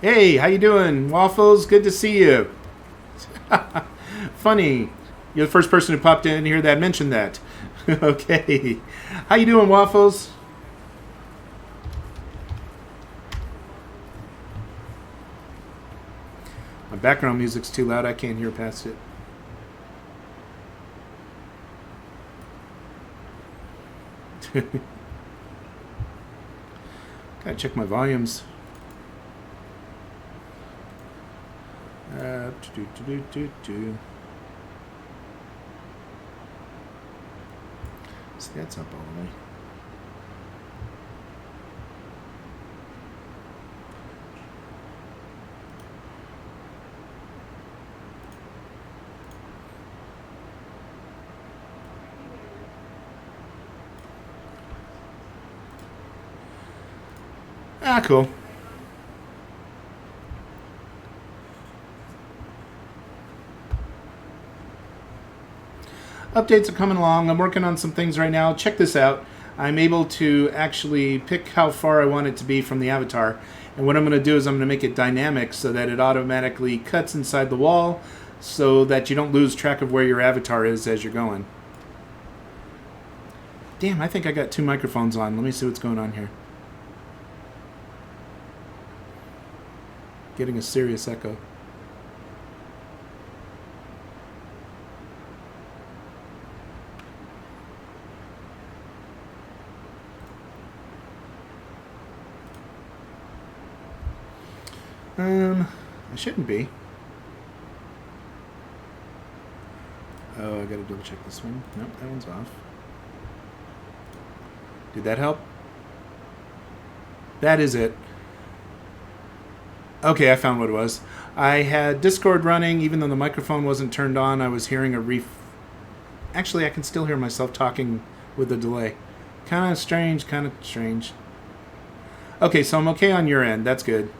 Hey, how you doing, Waffles? Good to see you. Funny, you're the first person who popped in here that mentioned that. Okay, how you doing, Waffles? My background music's too loud. I can't hear past it. Gotta check my volumes. See, that's up all the way. Ah, cool. Updates are coming along. I'm working on some things right now. Check this out. I'm able to actually pick how far I want it to be from the avatar. And what I'm going to do is I'm going to make it dynamic so that it automatically cuts inside the wall so that you don't lose track of where your avatar is as you're going. Damn, I think I got two microphones on. Let me see what's going on here. Getting a serious echo. I shouldn't be. Oh, I gotta double check this one. Nope, that one's off. Did that help? That is it. Okay, I found what it was. I had Discord running, even though the microphone wasn't turned on. I was hearing a Actually, I can still hear myself talking with a delay. Kind of strange, kind of strange. Okay, so I'm okay on your end. That's good.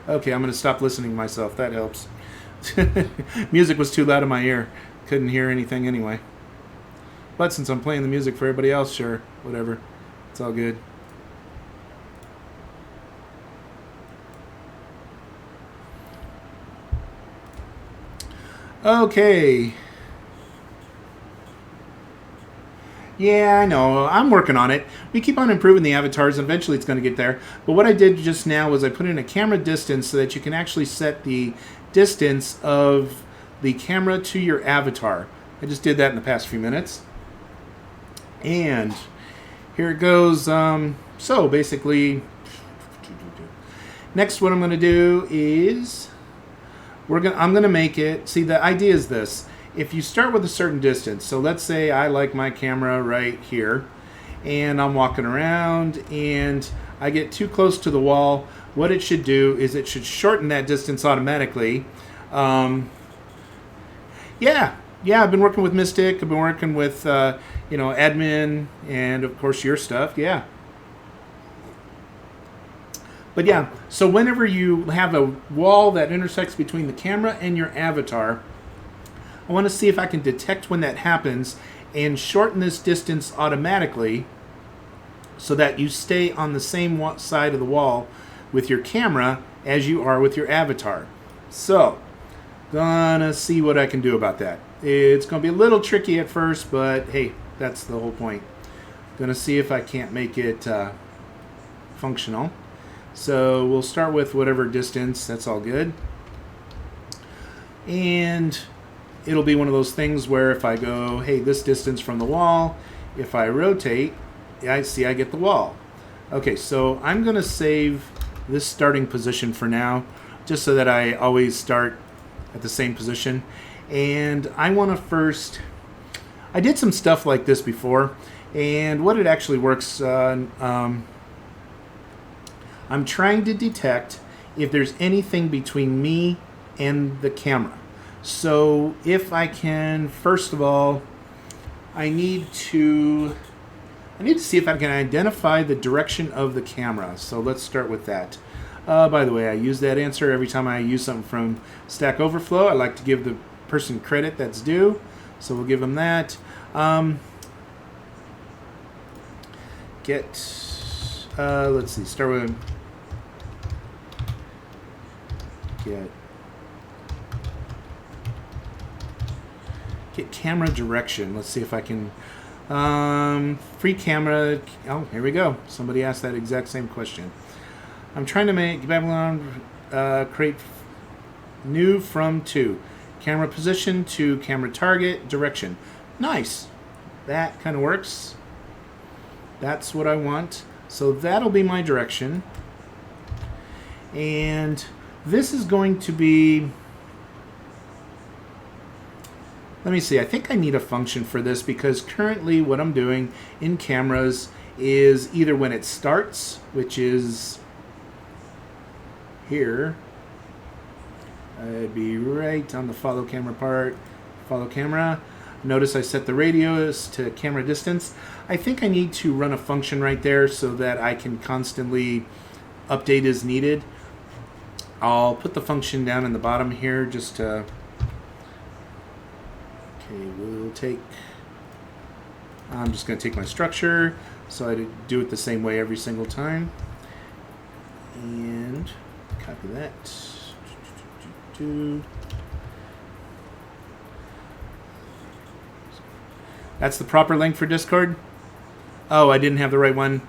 Okay, I'm going to stop listening to myself. That helps. Music was too loud in my ear. Couldn't hear anything anyway. But since I'm playing the music for everybody else, sure, whatever. It's all good. Okay. Yeah, I know. I'm working on it. We keep on improving the avatars, and eventually it's going to get there. But what I did just now was I put in a camera distance so that you can actually set the distance of the camera to your avatar. I just did that in the past few minutes. And here it goes. So basically, next what I'm going to do is I'm going to make it. See, the idea is this. If you start with a certain distance, so let's say I like my camera right here, and I'm walking around and I get too close to the wall, what it should do is it should shorten that distance automatically. Yeah, I've been working with Mystic, I've been working with, admin, and of course your stuff, yeah. But yeah, so whenever you have a wall that intersects between the camera and your avatar, I want to see if I can detect when that happens and shorten this distance automatically so that you stay on the same side of the wall with your camera as you are with your avatar. So, gonna see what I can do about that. It's gonna be a little tricky at first, but hey, that's the whole point. Gonna see if I can't make it functional. So we'll start with whatever distance, that's all good. And it'll be one of those things where if I go, hey, this distance from the wall, if I rotate, I see I get the wall. Okay, so I'm going to save this starting position for now, just so that I always start at the same position. And I want to first, I did some stuff like this before, and what it actually works, I'm trying to detect if there's anything between me and the camera. So if I can, first of all, I need to see if I can identify the direction of the camera. So let's start with that. By the way, I use that answer every time I use something from Stack Overflow. I like to give the person credit that's due, so we'll give them that. Get let's see, start with get camera direction. Let's see if I can free camera. Oh, here we go. Somebody asked that exact same question. I'm trying to make Babylon create new from to camera position to camera target direction. Nice. That kind of works. That's what I want. So that'll be my direction. And this is going to be, let me see, I think I need a function for this because currently what I'm doing in cameras is either when it starts, which is here, I'd be right on the follow camera part, follow camera. Notice I set the radius to camera distance. I think I need to run a function right there so that I can constantly update as needed. I'll put the function down in the bottom here just to, okay, we'll take, I'm just going to take my structure so I do it the same way every single time. And copy that. That's the proper link for Discord? Oh, I didn't have the right one.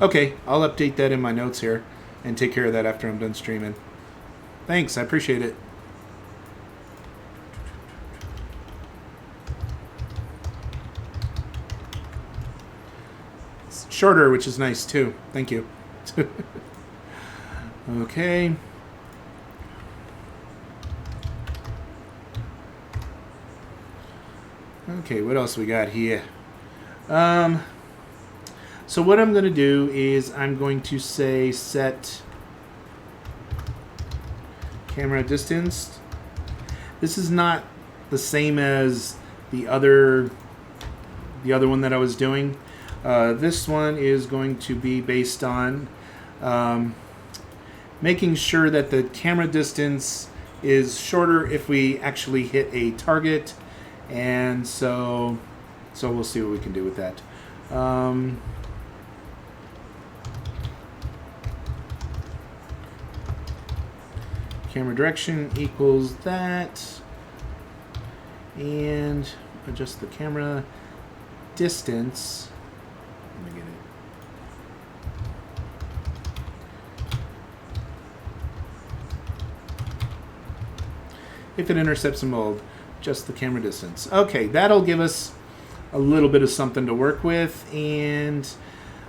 Okay, I'll update that in my notes here and take care of that after I'm done streaming. Thanks, I appreciate it. It's shorter, which is nice too. Thank you. Okay. Okay, what else we got here? So what I'm going to do is I'm going to say set camera distance. This is not the same as the other one that I was doing. This one is going to be based on making sure that the camera distance is shorter if we actually hit a target, and so we'll see what we can do with that. Camera direction equals that, and adjust the camera distance. Let me get it. If it intercepts a mold, just the camera distance. Okay, that'll give us a little bit of something to work with. And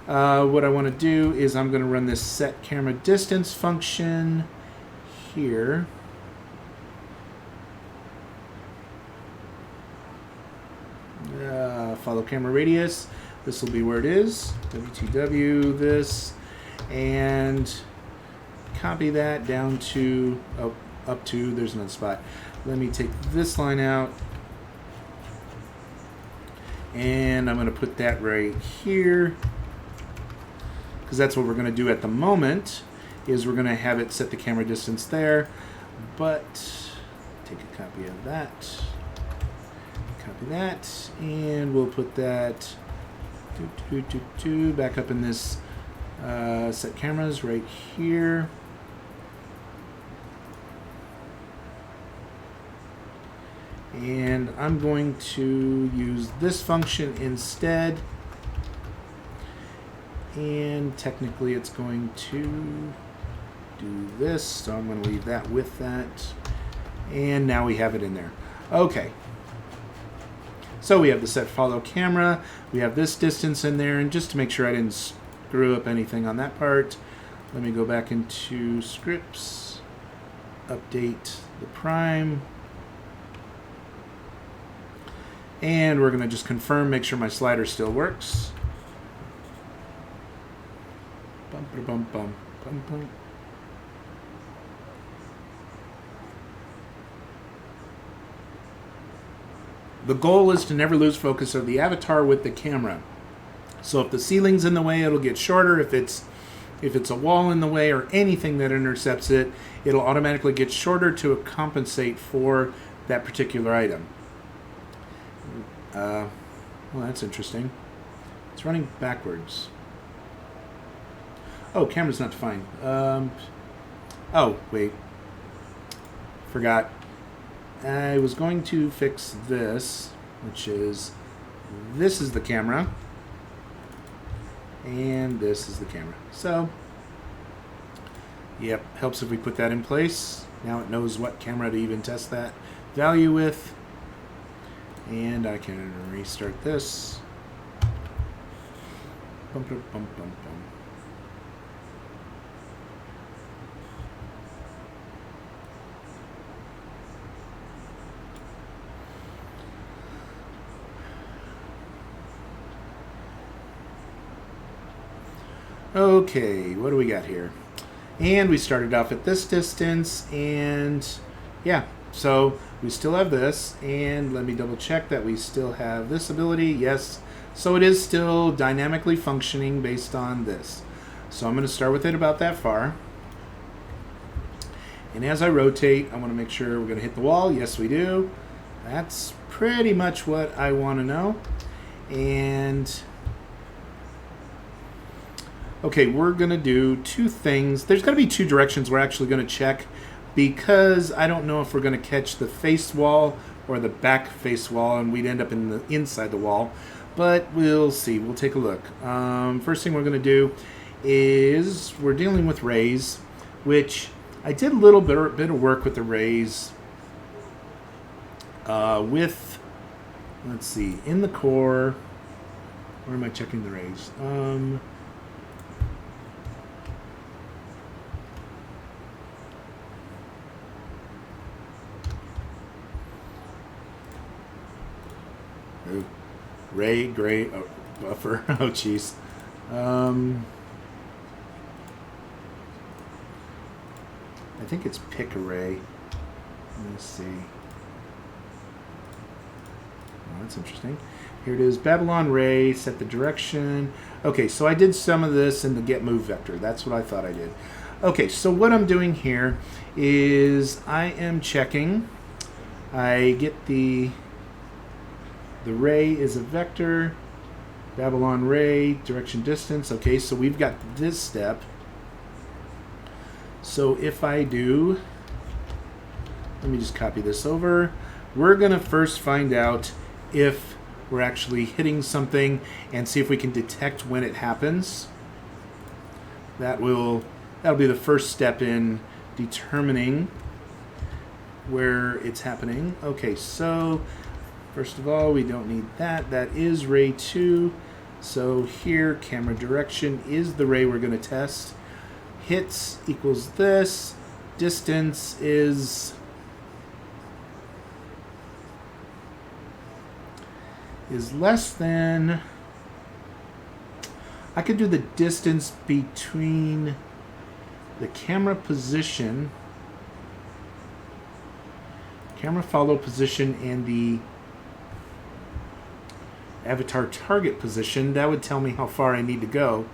what I want to do is I'm going to run this set camera distance function here. Follow camera radius. This will be where it is. WTW this, and copy that down to up to, there's another spot. Let me take this line out, and I'm going to put that right here, because that's what we're going to do at the moment, is we're going to have it set the camera distance there. But take a copy of that, copy that, and we'll put that back up in this set cameras right here. And I'm going to use this function instead. And technically it's going to do this, so I'm going to leave that with that. And now we have it in there. Okay. So we have the set follow camera. We have this distance in there. And just to make sure I didn't screw up anything on that part, let me go back into scripts, update the prime. And we're going to just confirm, make sure my slider still works. Bum, bum, bum, bum, bum. The goal is to never lose focus of the avatar with the camera. So if the ceiling's in the way, it'll get shorter. If it's a wall in the way or anything that intercepts it, it'll automatically get shorter to compensate for that particular item. Well, that's interesting. It's running backwards. Oh, camera's not defined. Oh, wait. Forgot. I was going to fix this, which is, this is the camera, and this is the camera. So, yep, helps if we put that in place. Now it knows what camera to even test that value with. And I can restart this. Bum, bum, bum, bum, bum. Okay, what do we got here? And we started off at this distance, and yeah, so we still have this, and let me double check that we still have this ability. Yes, so it is still dynamically functioning based on this. So I'm going to start with it about that far. And as I rotate, I want to make sure we're going to hit the wall. Yes, we do. That's pretty much what I want to know. And okay, we're going to do two things. There's going to be two directions we're actually going to check, because I don't know if we're going to catch the face wall or the back face wall, and we'd end up in the inside the wall. But we'll see. We'll take a look. First thing we're going to do is we're dealing with rays, which I did a little bit of work with the rays. With, let's see, in the core. Where am I checking the rays? Ooh. Ray, gray, buffer. Oh, jeez. I think it's pick array. Let me see. Oh, that's interesting. Here it is. Babylon ray. Set the direction. Okay, so I did some of this in the get move vector. That's what I thought I did. Okay, so what I'm doing here is I am checking. I get the ray is a vector, Babylon ray, direction distance. Okay, so we've got this step. So if I do, let me just copy this over. We're going to first find out if we're actually hitting something and see if we can detect when it happens. That'll be the first step in determining where it's happening. Okay, so first of all, we don't need that. That is ray 2. So here, camera direction is the ray we're going to test. Hits equals this. Distance is less than. I could do the distance between the camera position, camera follow position, and the avatar target position. That would tell me how far I need to go.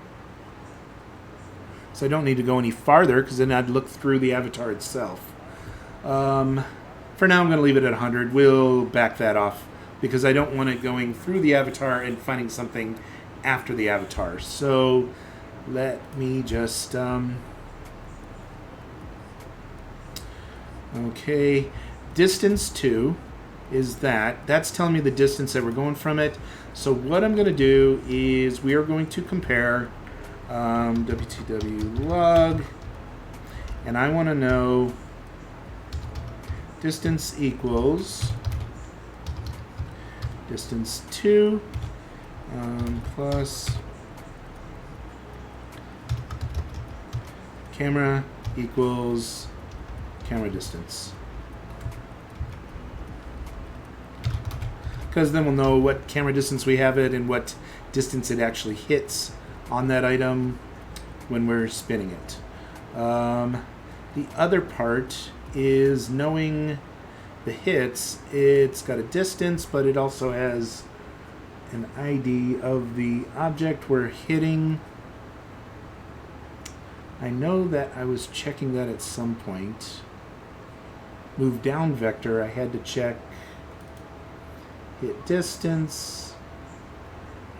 So I don't need to go any farther, because then I'd look through the avatar itself. For now, I'm going to leave it at 100. We'll back that off, because I don't want it going through the avatar and finding something after the avatar. So let me just... okay, distance 2 is that. That's telling me the distance that we're going from it. So what I'm going to do is we are going to compare WTW log, and I want to know distance equals distance 2 plus camera equals camera distance. Because then we'll know what camera distance we have it and what distance it actually hits on that item when we're spinning it. The other part is knowing the hits. It's got a distance, but it also has an ID of the object we're hitting. I know that I was checking that at some point. Move down vector, I had to check hit distance.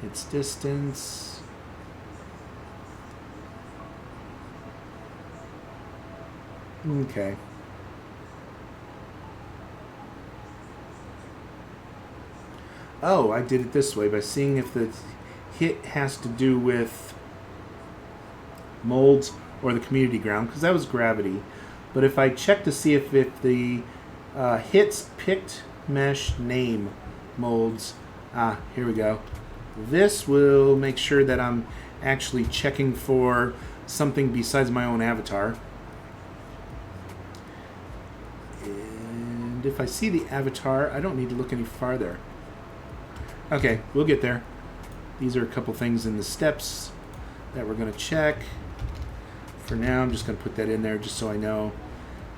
Its distance. Okay. Oh, I did it this way by seeing if the hit has to do with molds or the community ground, because that was gravity. But if I check to see if the hits picked mesh name molds, here we go. This will make sure that I'm actually checking for something besides my own avatar. And if I see the avatar, I don't need to look any farther. Okay, we'll get there. These are a couple things in the steps that we're going to check. For now, I'm just going to put that in there just so I know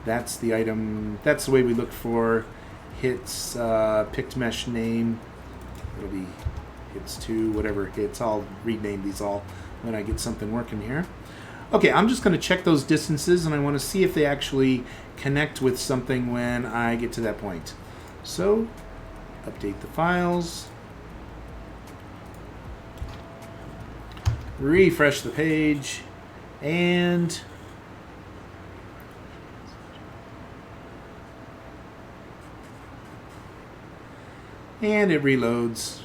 that's the item. That's the way we look for hits, picked mesh name. It'll be hits 2, whatever hits. I'll rename these all when I get something working here. Okay, I'm just going to check those distances, and I want to see if they actually connect with something when I get to that point. So, update the files. Refresh the page, and it reloads.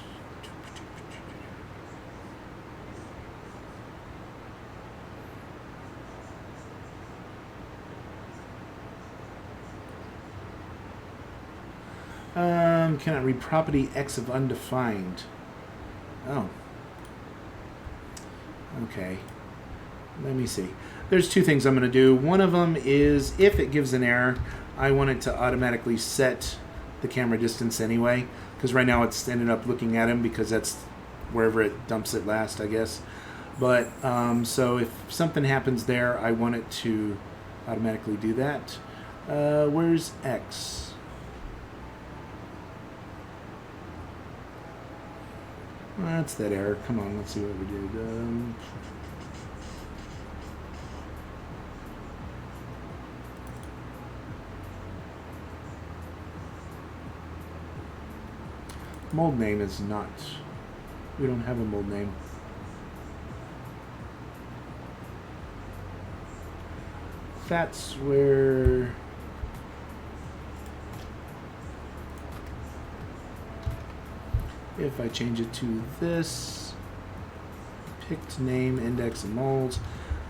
Cannot read property X of undefined. Oh. Okay. Let me see. There's two things I'm going to do. One of them is if it gives an error, I want it to automatically set the camera distance anyway, because right now it's ended up looking at him because that's wherever it dumps it last, I guess. But so if something happens there, I want it to automatically do that. Where's X? That's that error. Come on, let's see what we did. Mold name is not. We don't have a mold name. That's where. If I change it to this, picked name, index, and molds.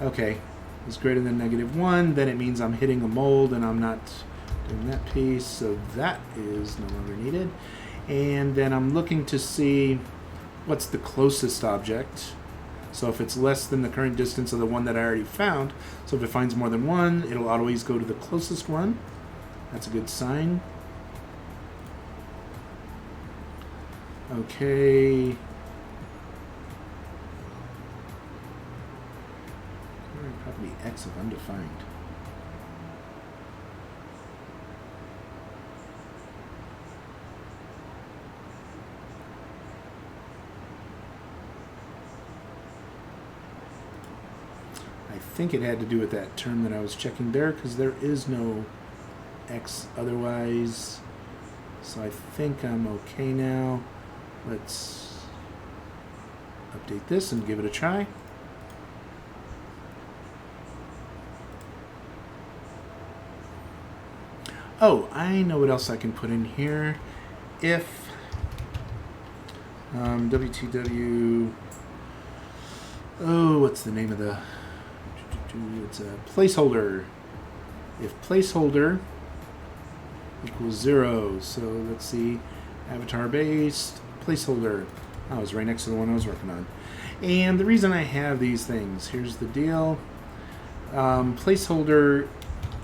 Okay, it's greater than -1, then it means I'm hitting a mold and I'm not doing that piece, so that is no longer needed. And then I'm looking to see what's the closest object. So if it's less than the current distance of the one that I already found, so if it finds more than one, it'll always go to the closest one. That's a good sign. Okay. Probably X of undefined. I think it had to do with that term that I was checking there, because there is no X otherwise. So I think I'm okay now. Let's update this and give it a try. Oh, I know what else I can put in here. If WTW, oh, what's the name of the, it's a placeholder. If placeholder equals 0, so let's see, avatar based, placeholder. Oh, it was right next to the one I was working on. And the reason I have these things, here's the deal. Placeholder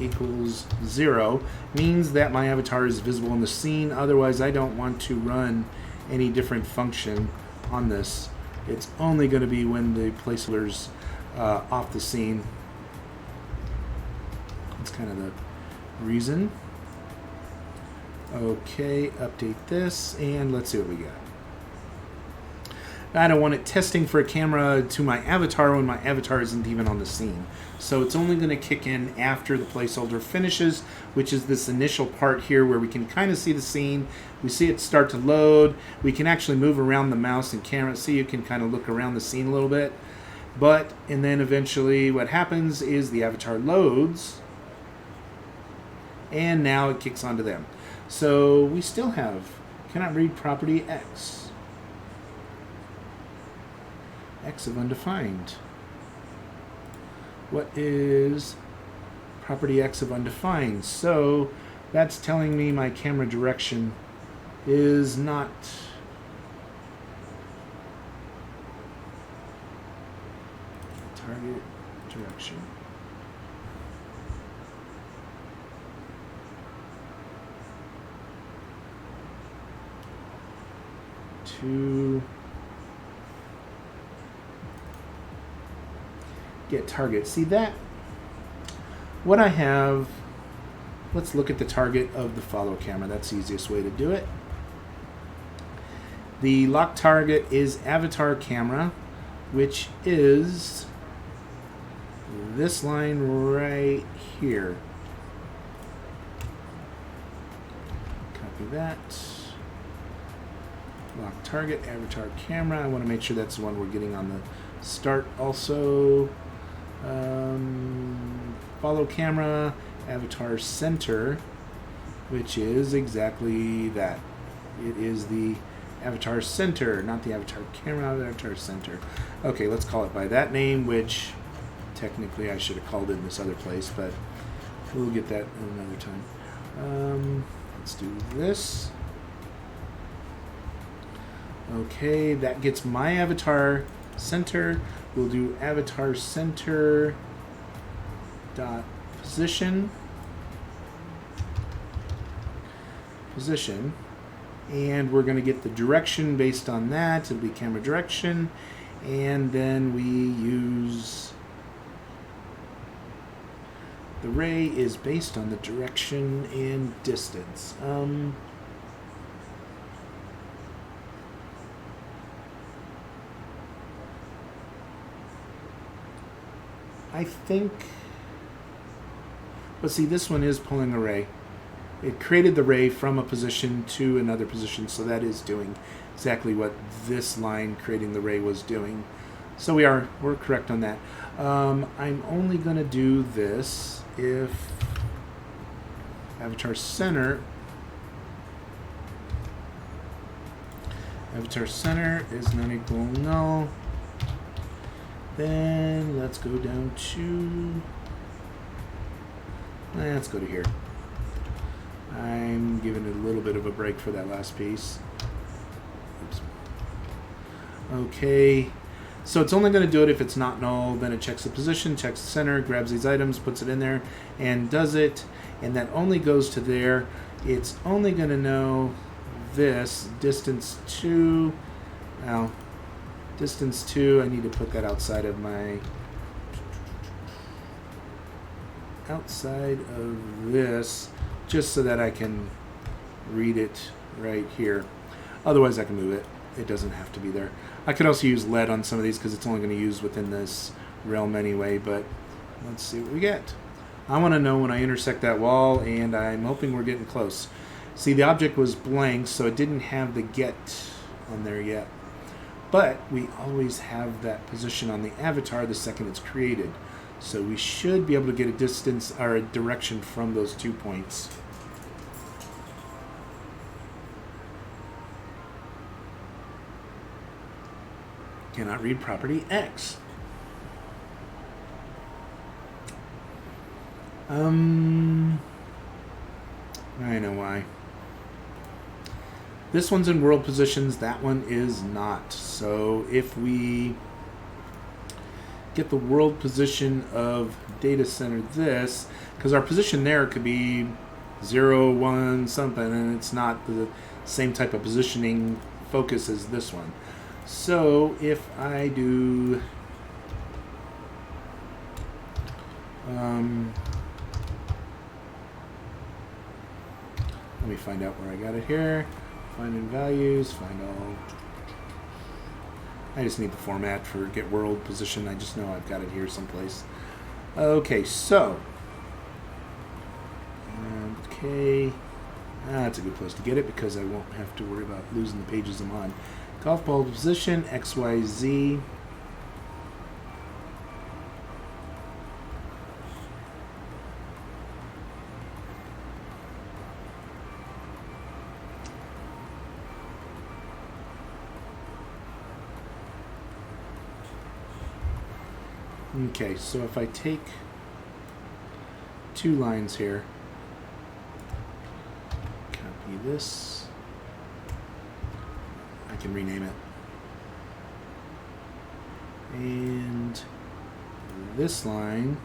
equals 0 means that my avatar is visible in the scene. Otherwise, I don't want to run any different function on this. It's only going to be when the placeholder's off the scene. That's kind of the reason. Okay, update this, and let's see what we got. I don't want it testing for a camera to my avatar when my avatar isn't even on the scene. So it's only going to kick in after the placeholder finishes, which is this initial part here where we can kind of see the scene. We see it start to load. We can actually move around the mouse and camera, so you can kind of look around the scene a little bit. And then eventually what happens is the avatar loads, and now it kicks onto them. So we still have, cannot read property X. X of undefined. What is property X of undefined? So that's telling me my camera direction is not target direction. To get target. See that? What I have, let's look at the target of the follow camera. That's the easiest way to do it. The lock target is avatar camera, which is this line right here. Copy that. Lock target, avatar camera. I want to make sure that's the one we're getting on the start also. Follow camera, avatar center, which is exactly that. It is the avatar center, not the avatar camera, avatar center. Okay, let's call it by that name, which technically I should have called it in this other place, but we'll get that another time. Let's do this. Okay, that gets my avatar center. We'll do avatar center dot position, and we're going to get the direction based on that. It'll be camera direction, and then we use the ray is based on the direction and distance. I think, but see, this one is pulling a ray. It created the ray from a position to another position, so that is doing exactly what this line creating the ray was doing. So we're correct on that. I'm only going to do this if avatar center is not equal null. Then let's go down to, let's go to here. I'm giving it a little bit of a break for that last piece. Oops. Okay, so it's only going to do it if it's not null. Then it checks the position, checks the center, grabs these items, puts it in there, and does it. And that only goes to there. It's only going to know this, distance 2. Now, distance 2, I need to put that outside of this, just so that I can read it right here. Otherwise I can move it. It doesn't have to be there. I could also use lead on some of these because it's only going to use within this realm anyway, but let's see what we get. I want to know when I intersect that wall, and I'm hoping we're getting close. See, the object was blank, so it didn't have the get on there yet. But we always have that position on the avatar the second it's created. So we should be able to get a distance or a direction from those 2 points. Cannot read property X. I know why. This one's in world positions, that one is not. So if we get the world position of data center this, because our position there could be 0, 1, something, and it's not the same type of positioning focus as this one. So if I do let me find out where I got it here. Find in values, find all. I just need the format for get world position. I just know I've got it here someplace. Okay, so. Okay. That's a good place to get it because I won't have to worry about losing the pages I'm on. Golf ball position, XYZ. Okay, so if I take 2 lines here, copy this, I can rename it. And this line,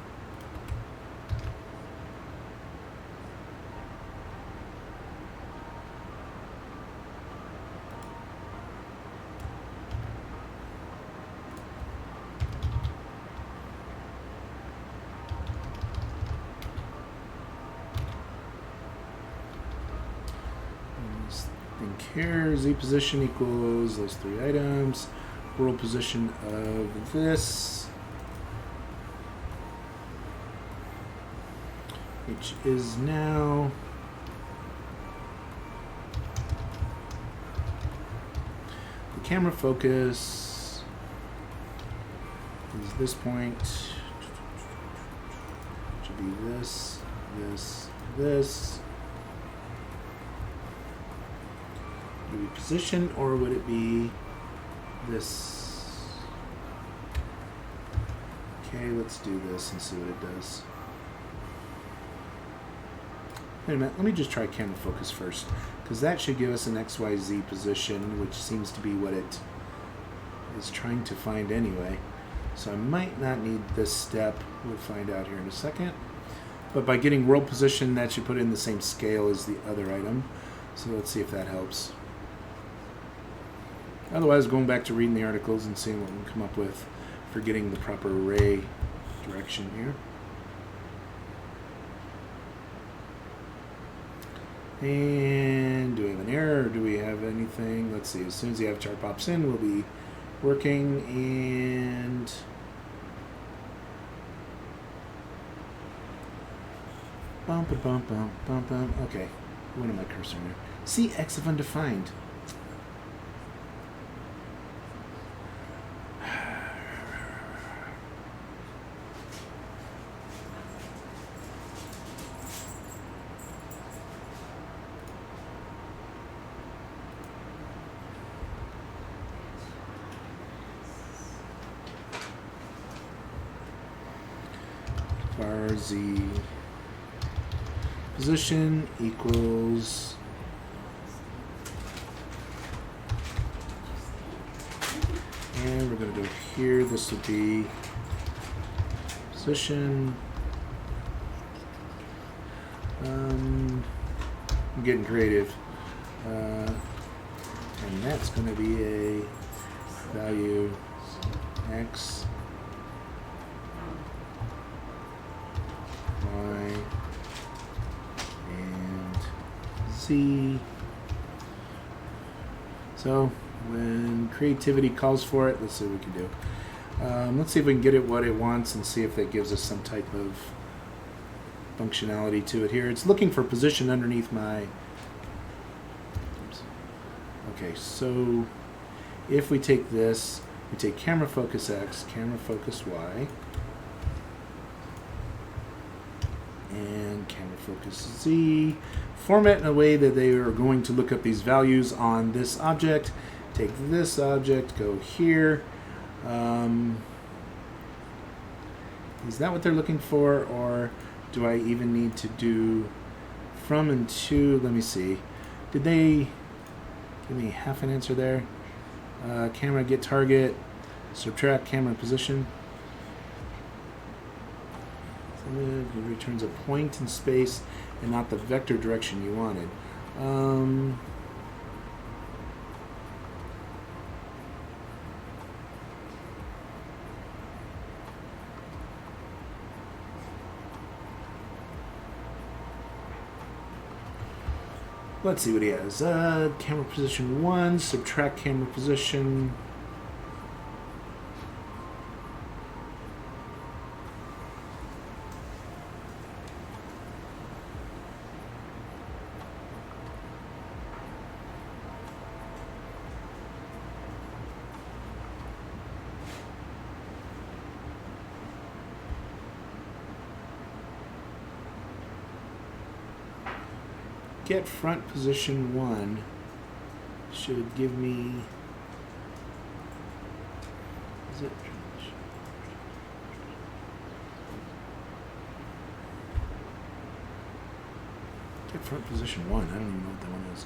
here, Z position equals those 3 items, world position of this, which is now the camera focus is this point, should be this, this, this. Would it be position or would it be this? Okay, let's do this and see what it does. Wait a minute, let me just try camera focus first, because that should give us an XYZ position, which seems to be what it is trying to find anyway. So I might not need this step. We'll find out here in a second. But by getting world position, that should put it in the same scale as the other item. So let's see if that helps. Otherwise, going back to reading the articles and seeing what we can come up with for getting the proper array direction here. And do we have an error or do we have anything? Let's see, as soon as the avatar pops in, we'll be working and bump, bump, bump, bump, bump. Okay, what am I cursing there? See, X of undefined. Z position equals and we're going to go here. This would be position. I'm getting creative, and that's going to be a value X, Y, and Z. So when creativity calls for it, let's see what we can do. Let's see if we can get it what it wants and see if that gives us some type of functionality to it here. It's looking for position underneath my... Oops. Okay, so if we take this, we take camera focus X, camera focus Y, and camera focus Z, format in a way that they are going to look up these values on this object. Take this object, go here. Is that what they're looking for, or do I even need to do from and to? Let me see. Did they give me half an answer there? Camera get target, subtract camera position. It returns a point in space and not the vector direction you wanted. Let's see what he has. Camera position 1, subtract camera position. get front position 1 should give me, is it get front position 1? I don't even know what that one is.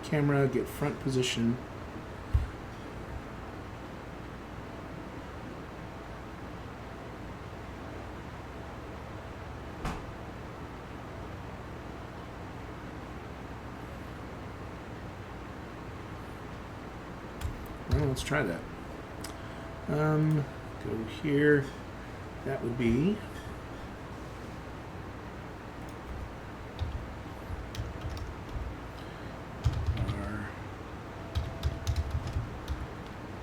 Camera, get front position. Well, let's try that. Go here. That would be our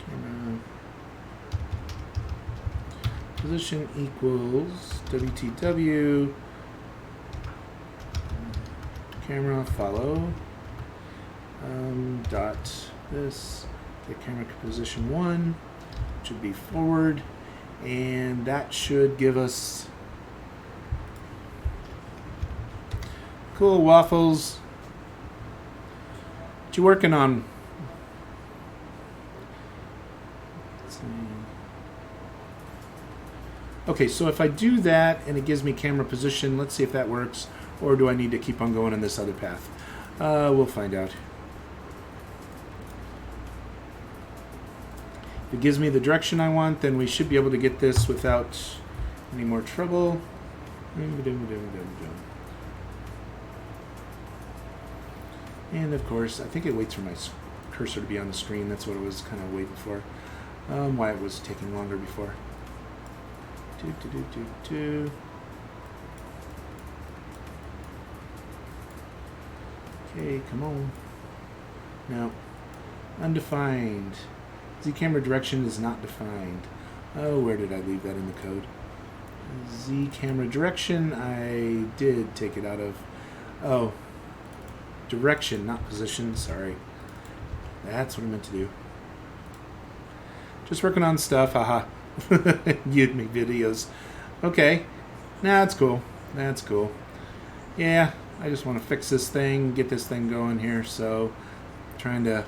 camera position equals WTW camera follow dot this. Get camera position 1 should be forward, and that should give us cool waffles. What you working on? Let's see. Okay, so if I do that and it gives me camera position, let's see if that works, or do I need to keep on going on this other path? We'll find out. If it gives me the direction I want, then we should be able to get this without any more trouble. And of course, I think it waits for my cursor to be on the screen. That's what it was kind of waiting for. Why it was taking longer before. Okay, come on. No. Undefined. Z camera direction is not defined. Oh, where did I leave that in the code? Z camera direction, I did take it out of. Oh, direction, not position, sorry. That's what I meant to do. Just working on stuff, haha. You'd make videos. Okay, nah, that's cool. That's cool. Yeah, I just want to fix this thing, get this thing going here, so trying to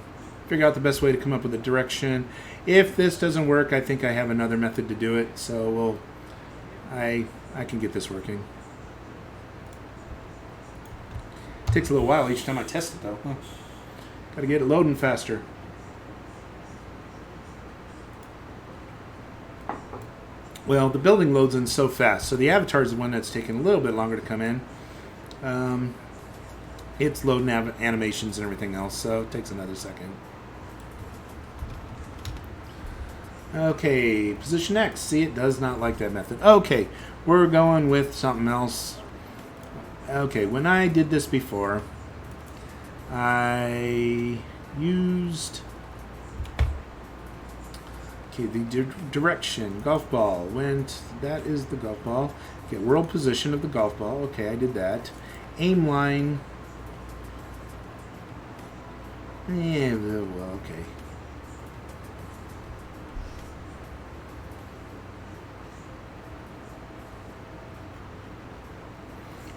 figure out the best way to come up with a direction. If this doesn't work, I think I have another method to do it, so I can get this working. It takes a little while each time I test it, though. Huh. Got to get it loading faster. Well, the building loads in so fast, so the avatar is the one that's taking a little bit longer to come in. It's loading animations and everything else, so it takes another second. Okay, position X. See, it does not like that method. Okay, we're going with something else. Okay, when I did this before, I used the direction. Golf ball went, that is the golf ball. Okay, world position of the golf ball. Okay, I did that. Aim line. Yeah, well, okay.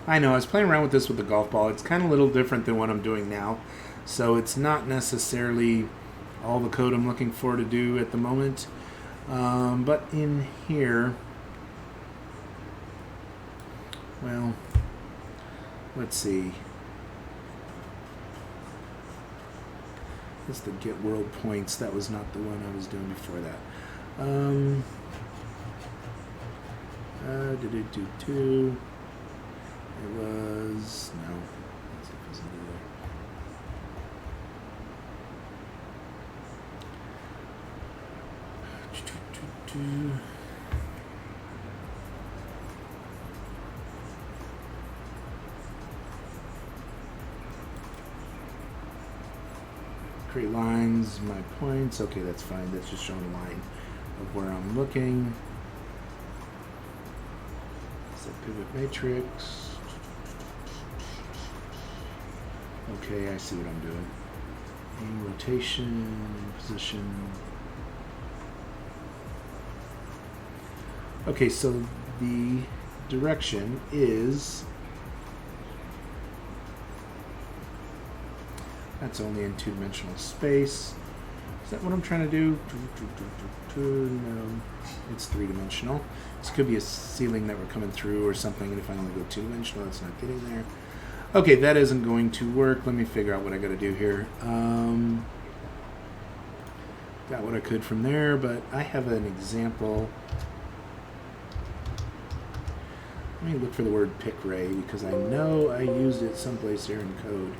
I know, I was playing around with this with the golf ball. It's kind of a little different than what I'm doing now. So it's not necessarily all the code I'm looking for to do at the moment. But in here, well, let's see. It's the get world points. That was not the one I was doing before that. It was, no. Let's see if it's under there. Create lines, my points. Okay, that's fine. That's just showing a line of where I'm looking. Set pivot matrix. Okay, I see what I'm doing. Aim rotation, position. Okay, so the direction is That's only in two-dimensional space. Is that what I'm trying to do? No, it's three-dimensional. This could be a ceiling that we're coming through or something, and if I only go two-dimensional, it's not getting there. Okay, that isn't going to work. Let me figure out what I got to do here. Got what I could from there, but I have an example. Let me look for the word pick ray, because I know I used it someplace here in code.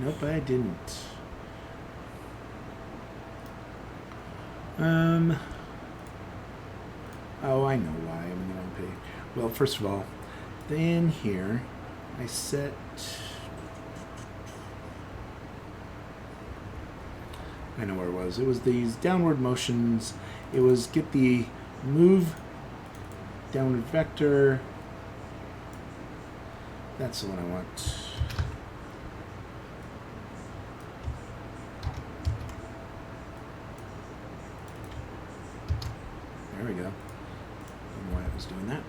Nope, I didn't. Oh, I know why I'm in the wrong page. Well, first of all, then here, I set... I know where it was. It was these downward motions. It was get the move downward vector. That's the one I want. There we go. I don't know why I was doing that.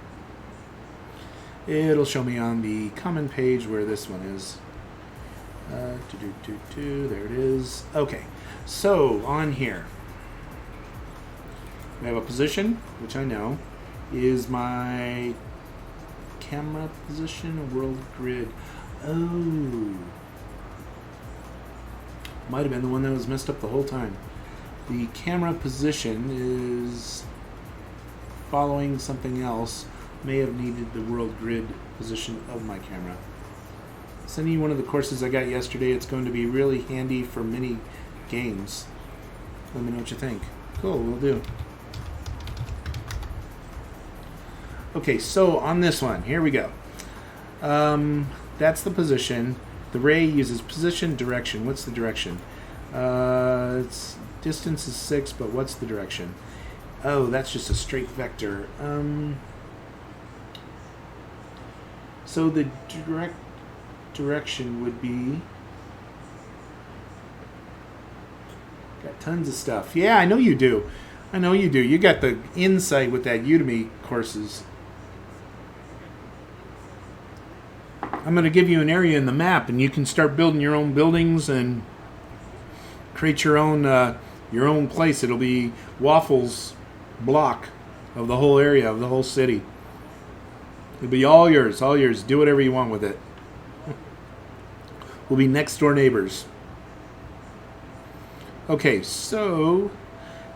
It'll show me on the common page where this one is. There it is. Okay, so on here, we have a position, which I know is my camera position, world grid. Oh, might have been the one that was messed up the whole time. The camera position is following something else. May have needed the world grid position of my camera. Sending you one of the courses I got yesterday. It's going to be really handy for many games. Let me know what you think. Cool, we'll do. Okay, so on this one, here we go. That's the position. The ray uses position, direction. What's the direction? Its distance is 6, but what's the direction? Oh, that's just a straight vector. So the direction would be... Got tons of stuff. Yeah, I know you do. I know you do. You got the insight with that Udemy courses. I'm going to give you an area in the map, and you can start building your own buildings and create your own place. It'll be Waffles' block of the whole area, of the whole city. It'll be all yours, all yours. Do whatever you want with it. We'll be next door neighbors. Okay, so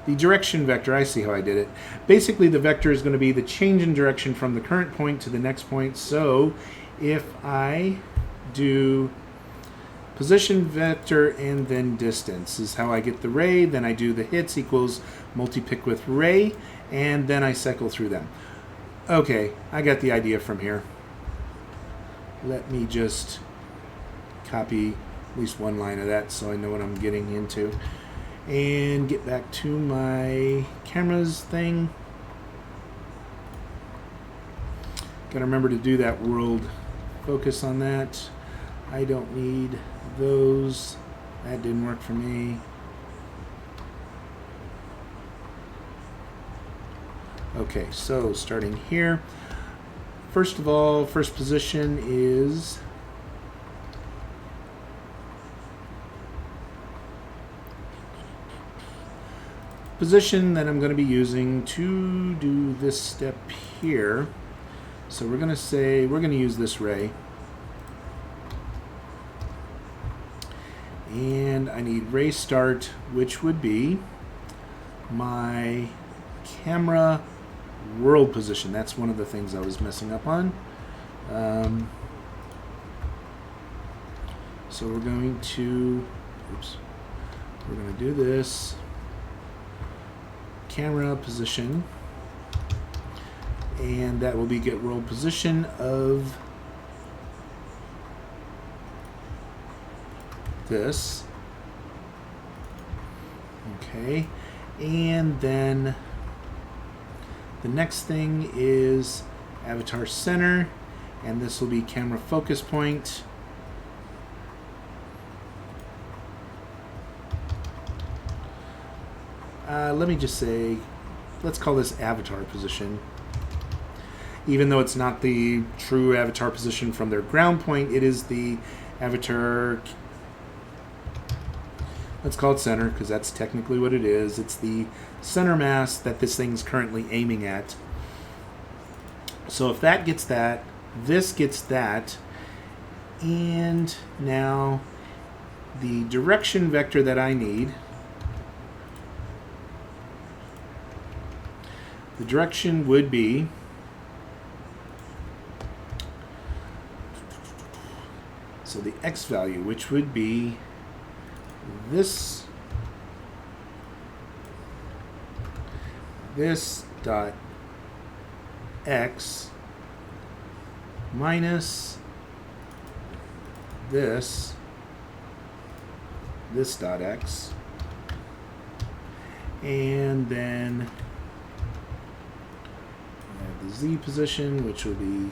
the direction vector, I see how I did it. Basically, the vector is going to be the change in direction from the current point to the next point. So if I do position vector and then distance is how I get the ray, then I do the hits equals multi-pick with ray, and then I cycle through them. Okay, I got the idea from here. Let me just copy at least one line of that so I know what I'm getting into. And get back to my cameras thing. Gotta remember to do that world focus on that. I don't need those. That didn't work for me. Okay, so starting here. First of all, first position is position that I'm going to be using to do this step here. So we're going to say we're going to use this ray. And I need ray start, which would be my camera world position. That's one of the things I was messing up on. So we're going to, we're going to do this. Camera position, and that will be get world position of this. Okay, and then the next thing is avatar center, and this will be camera focus point. Let me just say, let's call this avatar position. even though it's not the true avatar position from their ground point, it is the avatar, let's call it center, because that's technically what it is. It's the center mass that this thing's currently aiming at. So if that gets that, this gets that, and now the direction vector that I need, the direction would be so the x value, which would be this dot x minus this dot x, and then I have the z position, which will be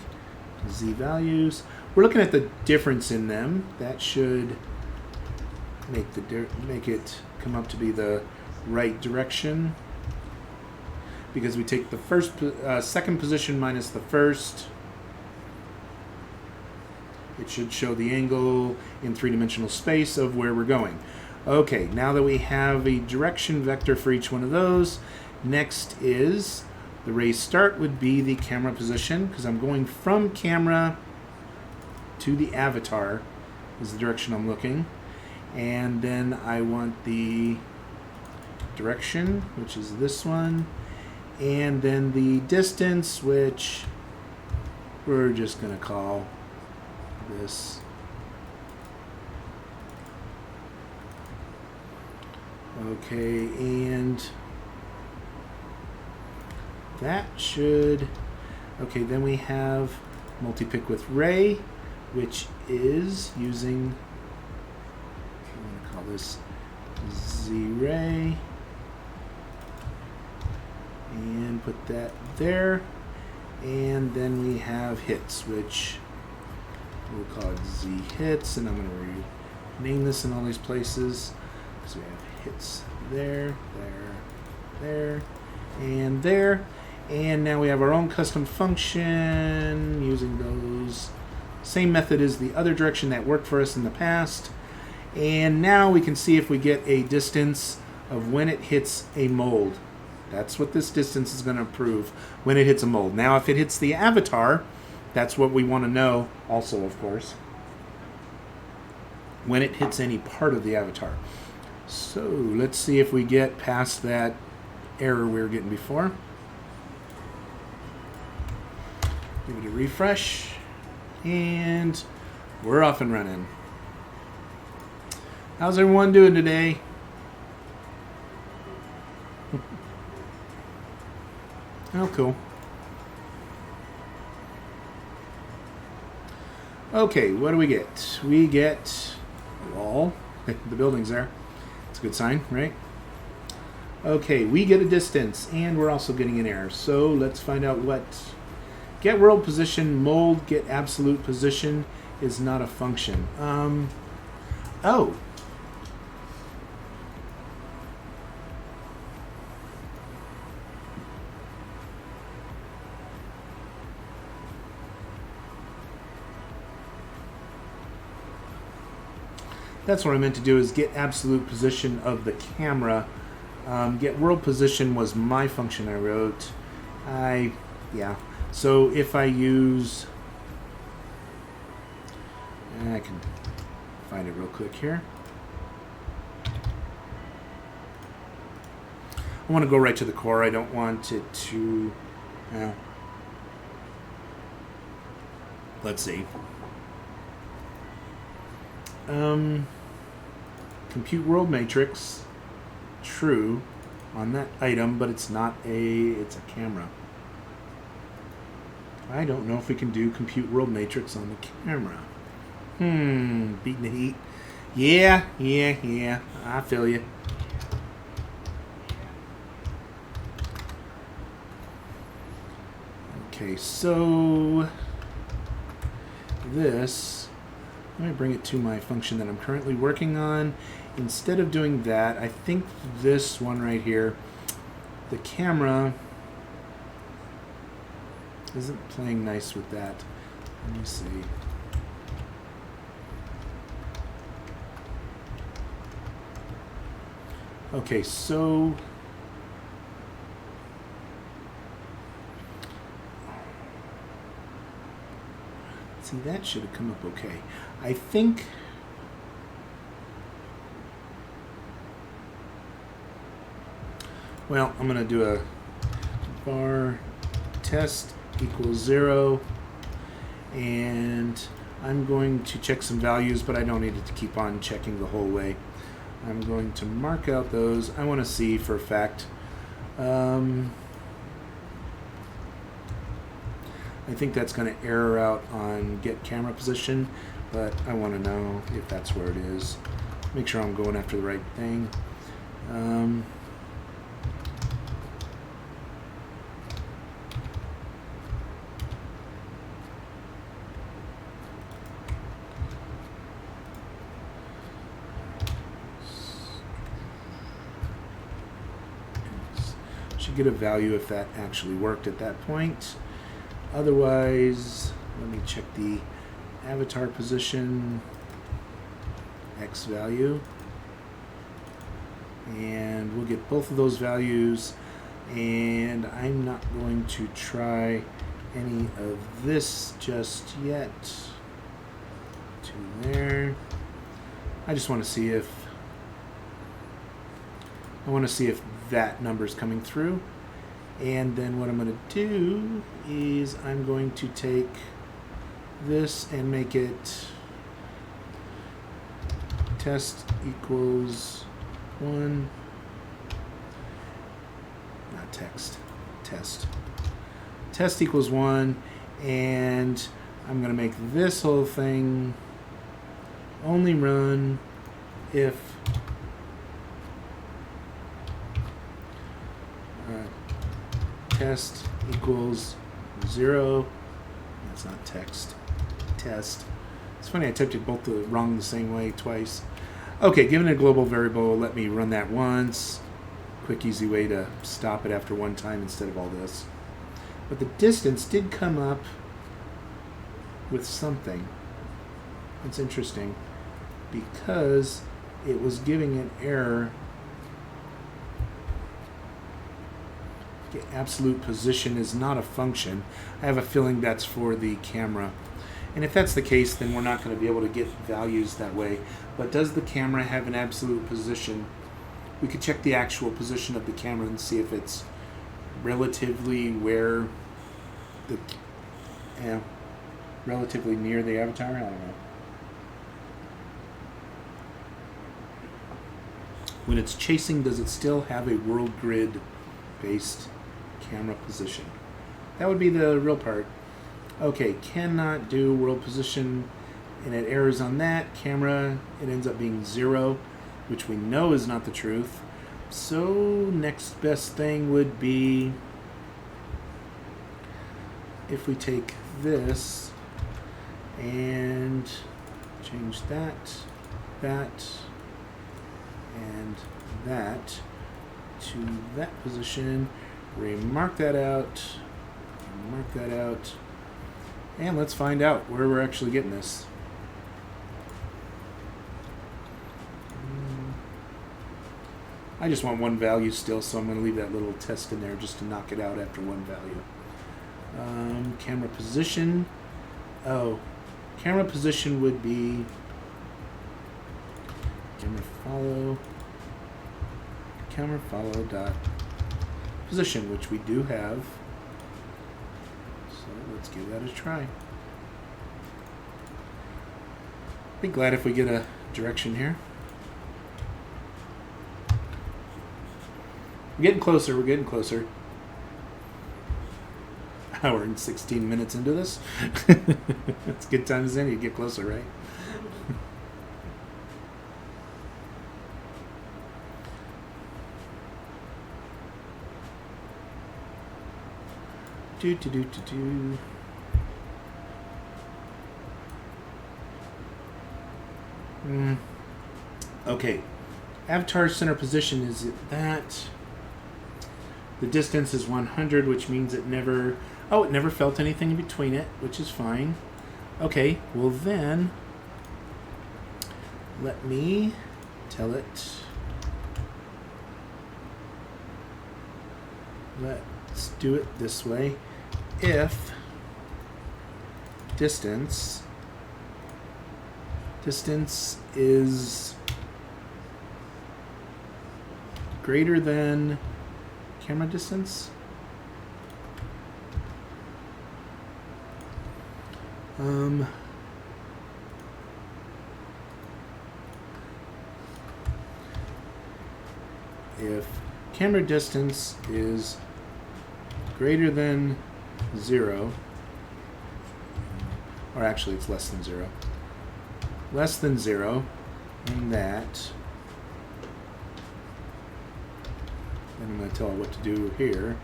z values. We're looking at the difference in them. That should make it come up to be the right direction, because we take the second position minus the first. It should show the angle in three-dimensional space of where we're going. Okay, now that we have a direction vector for each one of those, next is the ray start would be the camera position, because I'm going from camera to the avatar is the direction I'm looking. And then I want the direction, which is this one, and then the distance, which we're just going to call this. Okay, and that should, okay, then we have multi-pick with ray, which is using, I'm going to call this z-ray, and put that there. And then we have hits, which we'll call it z-hits, and I'm going to rename this in all these places. So we have hits there, there, and there. And now we have our own custom function using those. Same method as the other direction that worked for us in the past. And now we can see if we get a distance of when it hits a mold. That's what this distance is going to prove, when it hits a mold. Now if it hits the avatar, that's what we want to know also, of course, when it hits any part of the avatar. So let's see if we get past that error we were getting before. Give it a refresh, and we're off and running. How's everyone doing today? Oh, cool. Okay, what do we get? We get a wall. The building's there. It's a good sign, right? Okay, we get a distance, and we're also getting an error. So let's find out what... Get world position, mold, get absolute position is not a function. Oh. That's what I meant to do, is get absolute position of the camera. Get world position was my function I wrote. Yeah. So if I use, I can find it real quick here. I want to go right to the core. I don't want it to, let's see. Compute world matrix, true on that item, but it's not it's a camera. I don't know if we can do compute world matrix on the camera. Beating the heat. Yeah. I feel you. Okay, so this, let me bring it to my function that I'm currently working on. Instead of doing that, I think this one right here, the camera, Isn't playing nice with that. Let me see. Okay, so see, that should have come up okay. I think well, I'm going to do a var test equals 0, and I'm going to check some values, but I don't need it to keep on checking the whole way. I'm going to mark out those. I want to see for a fact. I think that's going to error out on get camera position, but I want to know if that's where it is. Make sure I'm going after the right thing. Should get a value if that actually worked at that point. Otherwise, let me check the avatar position, X value, and we'll get both of those values, and I'm not going to try any of this just yet. To there. I just want to see if that number is coming through. And then what I'm going to do is I'm going to take this and make it test equals 1, not text, test equals 1, and I'm going to make this whole thing only run if test equals 0. That's not text. Test. It's funny, I typed it both wrong the same way twice. Okay, given a global variable, let me run that once. Quick, easy way to stop it after one time instead of all this. But the distance did come up with something. It's interesting because it was giving an error. The absolute position is not a function. I have a feeling that's for the camera. And if that's the case, then we're not going to be able to get values that way. But does the camera have an absolute position? We could check the actual position of the camera and see if it's relatively where the, relatively near the avatar. I don't know. When it's chasing, does it still have a world grid based camera position? That would be the real part. Okay, cannot do world position, and it errors on that. Camera, it ends up being 0, which we know is not the truth. So next best thing would be if we take this and change that, and that to that position, remark that out, and let's find out where we're actually getting this. I just want one value still, so I'm going to leave that little test in there just to knock it out after one value. Camera position. Oh, camera position would be camera follow dot position, which we do have. So let's give that a try. Be glad if we get a direction here. We're getting closer. We're getting closer. Hour and 16 minutes into this. It's good time as any to get closer, right? Okay. Avatar center position is that. The distance is 100, which means it never Oh, it never felt anything in between it, which is fine. Okay, well then, let me tell it. Let's do it this way. If distance is greater than camera distance. If camera distance is greater than 0, or actually it's less than 0, and that, then I'm going to tell it what to do here.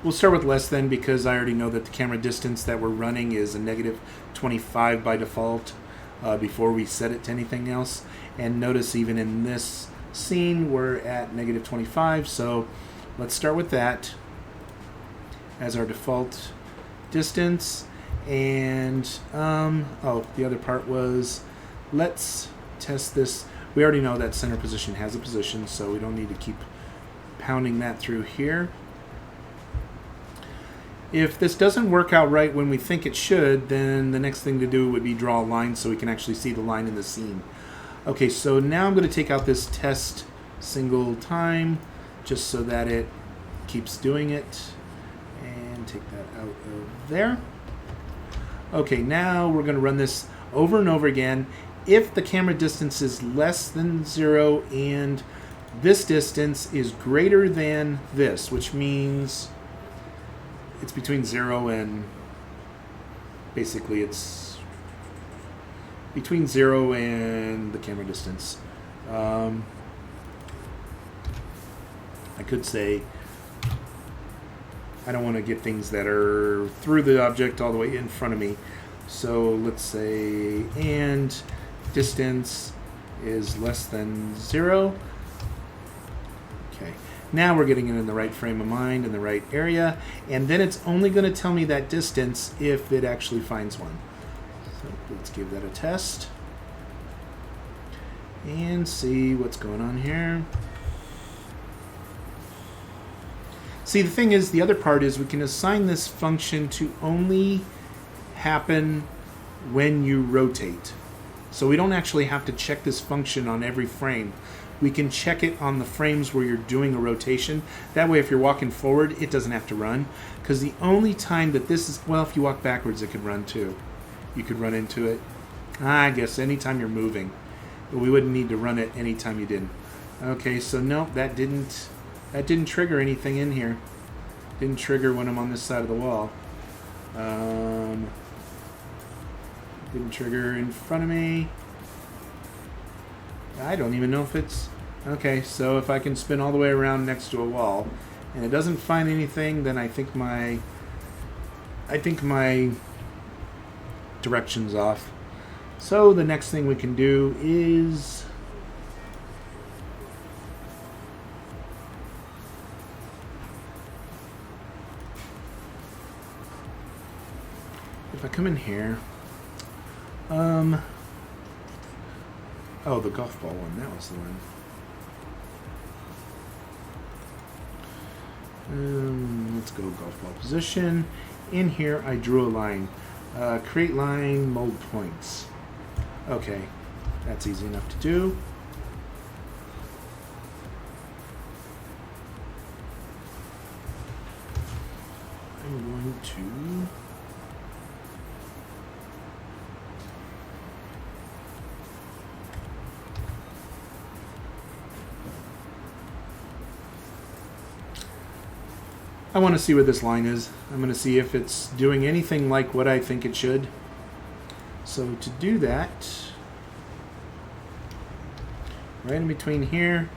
We'll start with less than because I already know that the camera distance that we're running is a negative 25 by default before we set it to anything else. And notice even in this scene we're at negative 25, so let's start with that as our default distance. And the other part was, let's test this. We already know that center position has a position, so we don't need to keep pounding that through here. If this doesn't work out right when we think it should, then the next thing to do would be draw a line so we can actually see the line in the scene. Okay, so now I'm going to take out this test single time just so that it keeps doing it, and take that out of there. Okay, now we're going to run this over and over again. If the camera distance is less than 0 and this distance is greater than this, which means it's between 0 and basically it's between 0 and the camera distance. I could say I don't want to get things that are through the object all the way in front of me. So let's say and distance is less than 0. Okay. Now we're getting it in the right frame of mind, in the right area, and then it's only going to tell me that distance if it actually finds one. So let's give that a test and see what's going on here. See, the thing is, the other part is we can assign this function to only happen when you rotate. So we don't actually have to check this function on every frame. We can check it on the frames where you're doing a rotation. That way, if you're walking forward, it doesn't have to run. Because the only time that this is, well, if you walk backwards, it could run too. You could run into it. I guess anytime you're moving. But we wouldn't need to run it anytime you didn't. Okay, so no, that didn't trigger anything in here. Didn't trigger when I'm on this side of the wall. Didn't trigger in front of me. I don't even know if it's... Okay, so if I can spin all the way around next to a wall and it doesn't find anything, then I think my direction's off. So the next thing we can do is... if I come in here... oh, the golf ball one. That was the one. Let's go golf ball position. In here, I drew a line. Create line, mold points. Okay, that's easy enough to do. I'm going to... I want to see what this line is. I'm going to see if it's doing anything like what I think it should. So to do that, right in between here,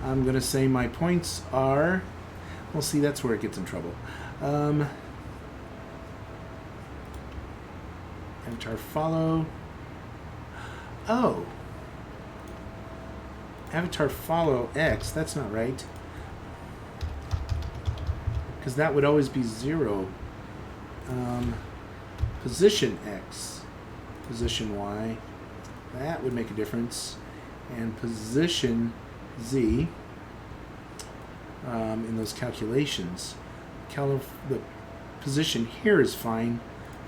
I'm going to say my points are, well, see, that's where it gets in trouble. Avatar follow. Oh. Avatar follow X. That's not right. because that would always be 0. Position X, position Y, that would make a difference, and position Z in those calculations. The position here is fine,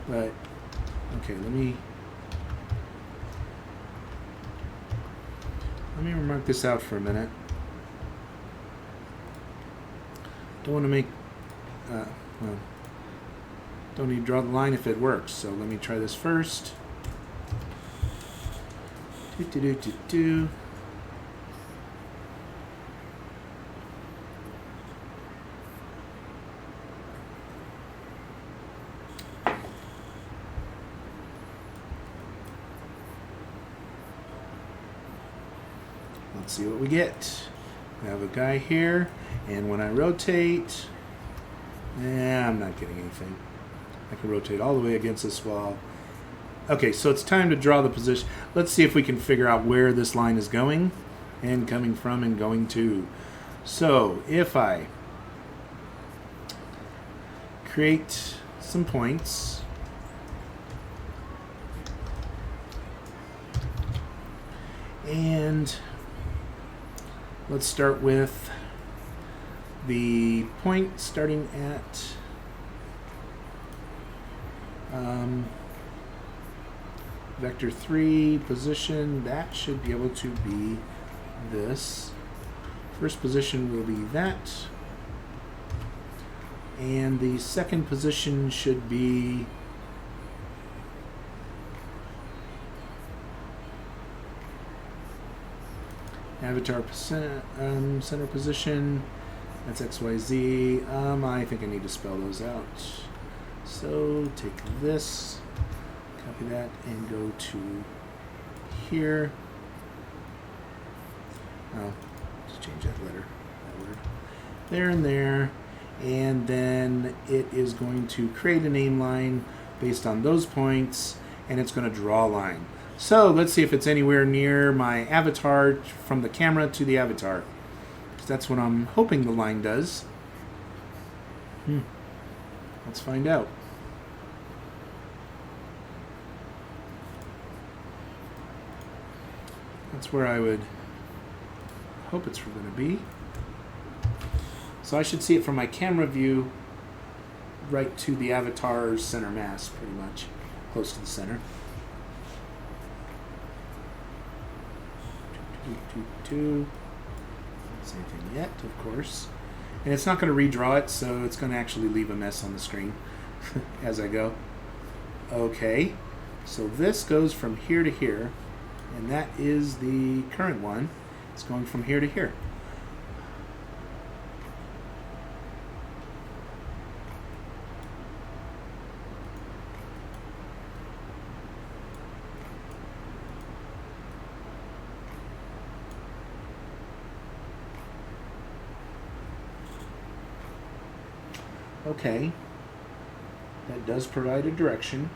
but okay, let me mark this out for a minute. Don't want to make well, don't need to draw the line if it works, so let me try this first. Let's see what we get. We have a guy here, and when I rotate, I'm not getting anything. I can rotate all the way against this wall. Okay, so it's time to draw the position. Let's see if we can figure out where this line is going and coming from and going to. So if I create some points, and let's start with the point starting at vector 3 position. That should be able to be this. First position will be that, and the second position should be avatar center position. That's XYZ. I think I need to spell those out. So take this, copy that, and go to here. Oh, just change that letter, that word. There and there. And then it is going to create a name line based on those points, and it's going to draw a line. So let's see if it's anywhere near my avatar from the camera to the avatar. Because that's what I'm hoping the line does. Let's find out. That's where I would hope it's going to be. So I should see it from my camera view right to the avatar's center mass, pretty much, close to the center. Don't say anything yet, of course. And it's not going to redraw it, so it's going to actually leave a mess on the screen as I go. Okay, so this goes from here to here, and that is the current one. It's going from here to here. Okay, that does provide a direction.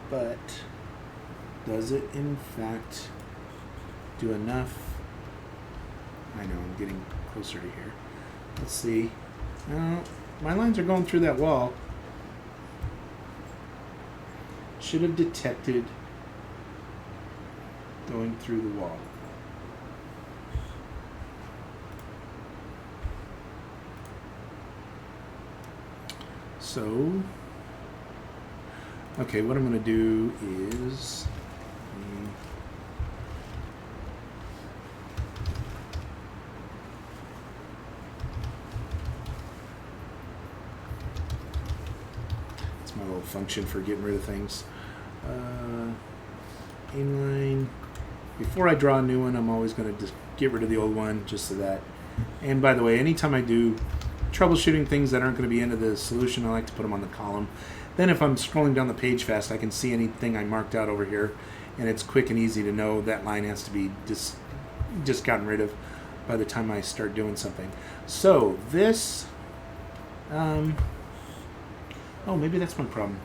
But does it in fact do enough? I know, I'm getting closer to here. Let's see. My lines are going through that wall. Should have detected going through the wall. So, okay, what I'm going to do is it's my little function for getting rid of things. Inline. Before I draw a new one, I'm always going to just get rid of the old one, just so that. And by the way, anytime I do troubleshooting things that aren't going to be into the solution, I like to put them on the column. Then if I'm scrolling down the page fast, I can see anything I marked out over here, and it's quick and easy to know that line has to be just gotten rid of by the time I start doing something. So this, oh, maybe that's my problem.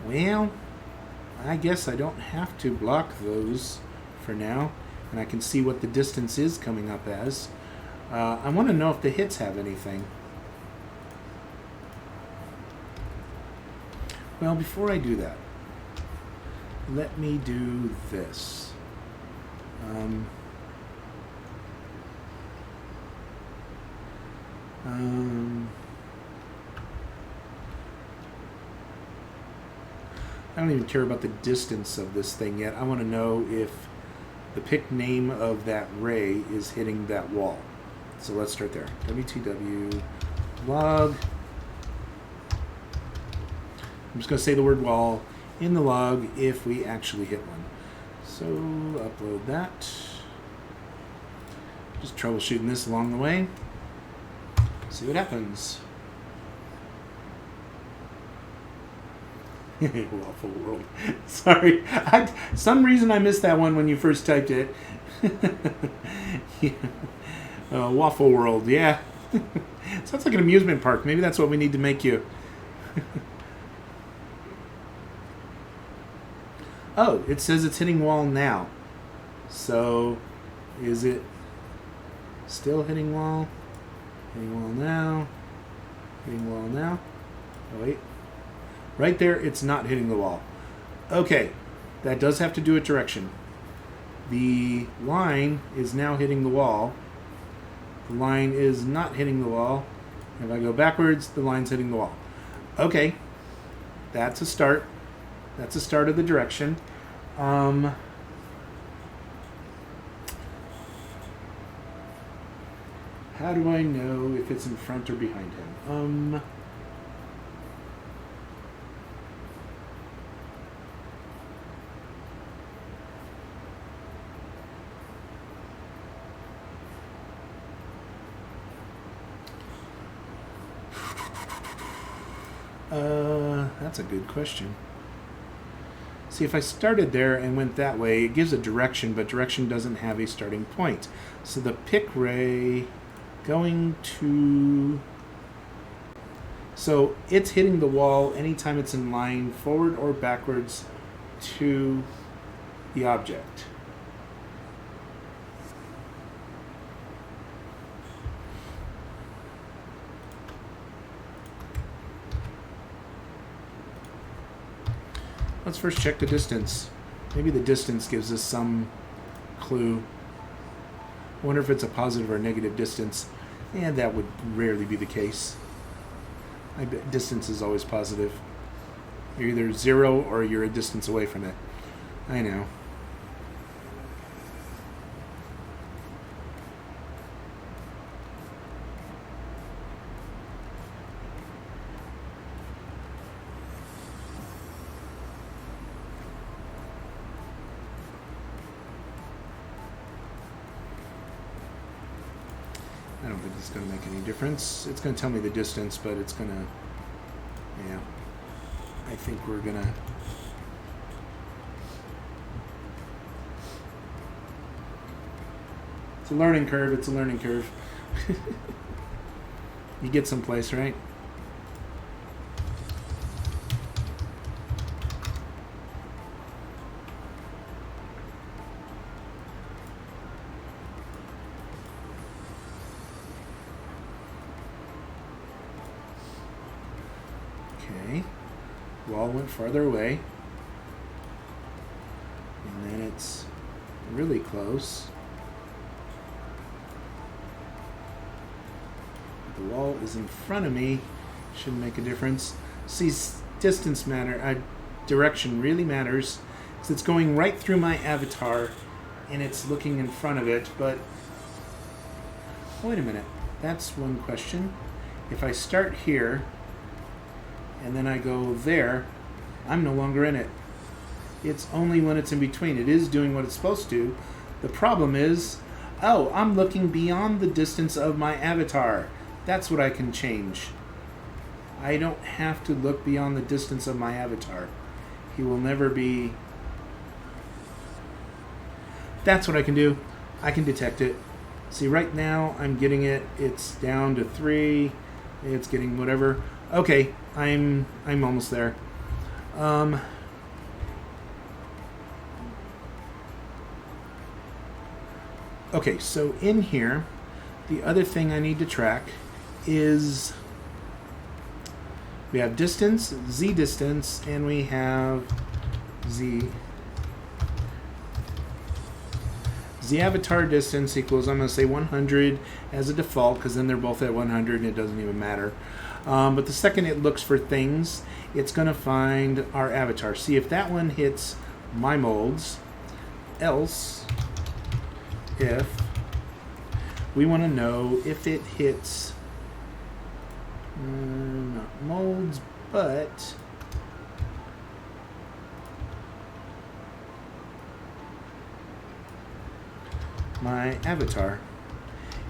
Well, I guess I don't have to block those for now, and I can see what the distance is coming up as. I want to know if the hits have anything. Well, before I do that, let me do this. I don't even care about the distance of this thing yet. I want to know if the pick name of that ray is hitting that wall. So let's start there. WTW log. I'm just going to say the word wall in the log if we actually hit one. So upload that. Just troubleshooting this along the way. See what happens. Waffle World. Sorry. Some reason I missed that one when you first typed it. Yeah. Waffle World, yeah. Sounds like an amusement park. Maybe that's what we need to make you. Oh, it says it's hitting wall now. So, is it still hitting wall? Hitting wall now. Hitting wall now. Oh, wait. Right there, it's not hitting the wall. Okay, that does have to do with direction. The line is now hitting the wall. The line is not hitting the wall. If I go backwards, the line's hitting the wall. Okay, that's a start. That's a start of the direction. How do I know if it's in front or behind him? That's a good question. See, if I started there and went that way, it gives a direction, but direction doesn't have a starting point. So the pick ray going to... So it's hitting the wall anytime it's in line forward or backwards to the object. Let's first check the distance. Maybe the distance gives us some clue. I wonder if it's a positive or a negative distance. And that would rarely be the case. I bet distance is always positive. You're either 0 or you're a distance away from it. I know. I don't think it's going to make any difference. It's going to tell me the distance, but it's going to... Yeah. I think we're going to... It's a learning curve. It's a learning curve. You get someplace, right? Okay, wall went farther away, and then it's really close. The wall is in front of me, shouldn't make a difference. See, distance direction really matters, because it's going right through my avatar, and it's looking in front of it, but, wait a minute, that's one question. If I start here, and then I go there, I'm no longer in it. It's only when it's in between. It is doing what it's supposed to. The problem is, oh, I'm looking beyond the distance of my avatar. That's what I can change. I don't have to look beyond the distance of my avatar. He will never be... That's what I can do. I can detect it. See, right now I'm getting it. It's down to 3. It's getting whatever. Okay, I'm almost there. Okay, so in here, the other thing I need to track is we have distance, z distance, and we have z avatar distance equals, I'm going to say 100 as a default, because then they're both at 100 and it doesn't even matter. But the second it looks for things, it's going to find our avatar. See if that one hits my molds. Else, if we want to know if it hits not molds, but my avatar.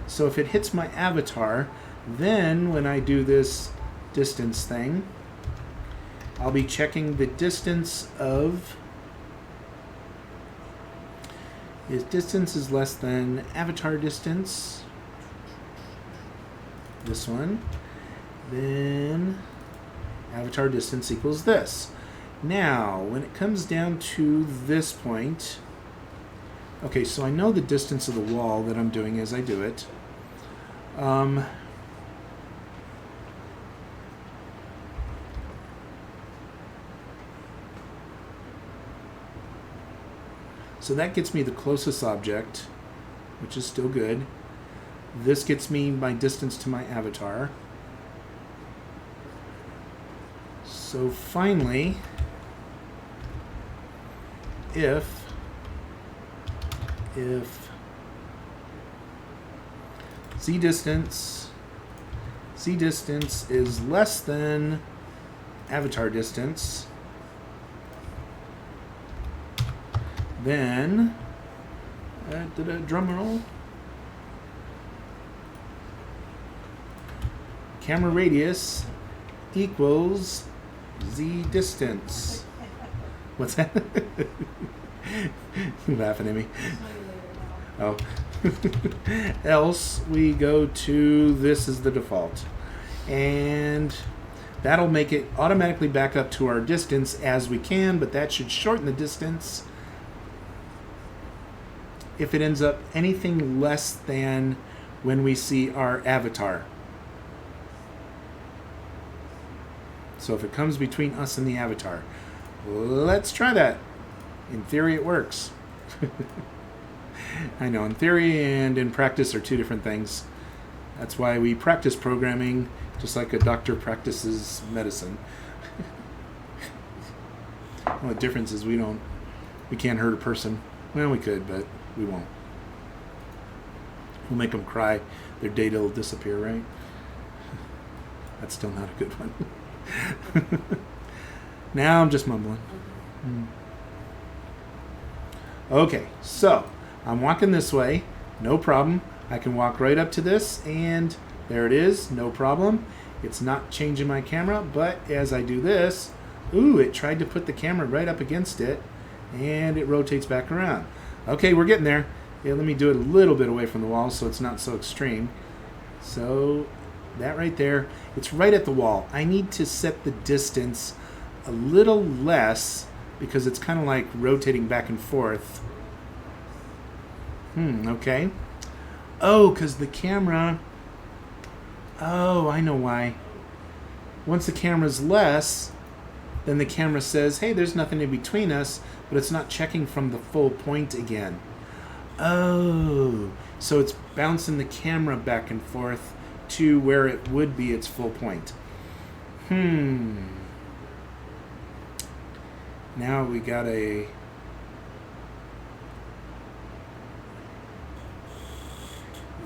So if it hits my avatar, then when I do this distance thing, I'll be checking the distance of, if distance is less than avatar distance, this one, then avatar distance equals this. Now, when it comes down to this point, okay, so I know the distance of the wall that I'm doing as I do it. So that gets me the closest object, which is still good. This gets me my distance to my avatar. So finally, if z distance is less than avatar distance, then drum roll, camera radius equals z distance. What's that? You laughing at me? Oh. Else we go to this is the default, and that'll make it automatically back up to our distance as we can, but that should shorten the distance if it ends up anything less than when we see our avatar. So if it comes between us and the avatar, let's try that. In theory, it works. I know, in theory and in practice are two different things. That's why we practice programming just like a doctor practices medicine. Well, the difference is we can't hurt a person. Well, we could, but we won't. We'll make them cry. Their data will disappear, right? That's still not a good one. Now I'm just mumbling. Okay, so I'm walking this way, no problem. I can walk right up to this, and there it is, no problem. It's not changing my camera, but as I do this, ooh, it tried to put the camera right up against it, and it rotates back around. Okay, we're getting there. Yeah, let me do it a little bit away from the wall so it's not so extreme. So that right there, it's right at the wall. I need to set the distance a little less because it's kind of like rotating back and forth. Okay. Oh, because the camera... Oh, I know why. Once the camera's less, then the camera says, hey, there's nothing in between us, but it's not checking from the full point again. Oh, so it's bouncing the camera back and forth to where it would be its full point. Now we got a...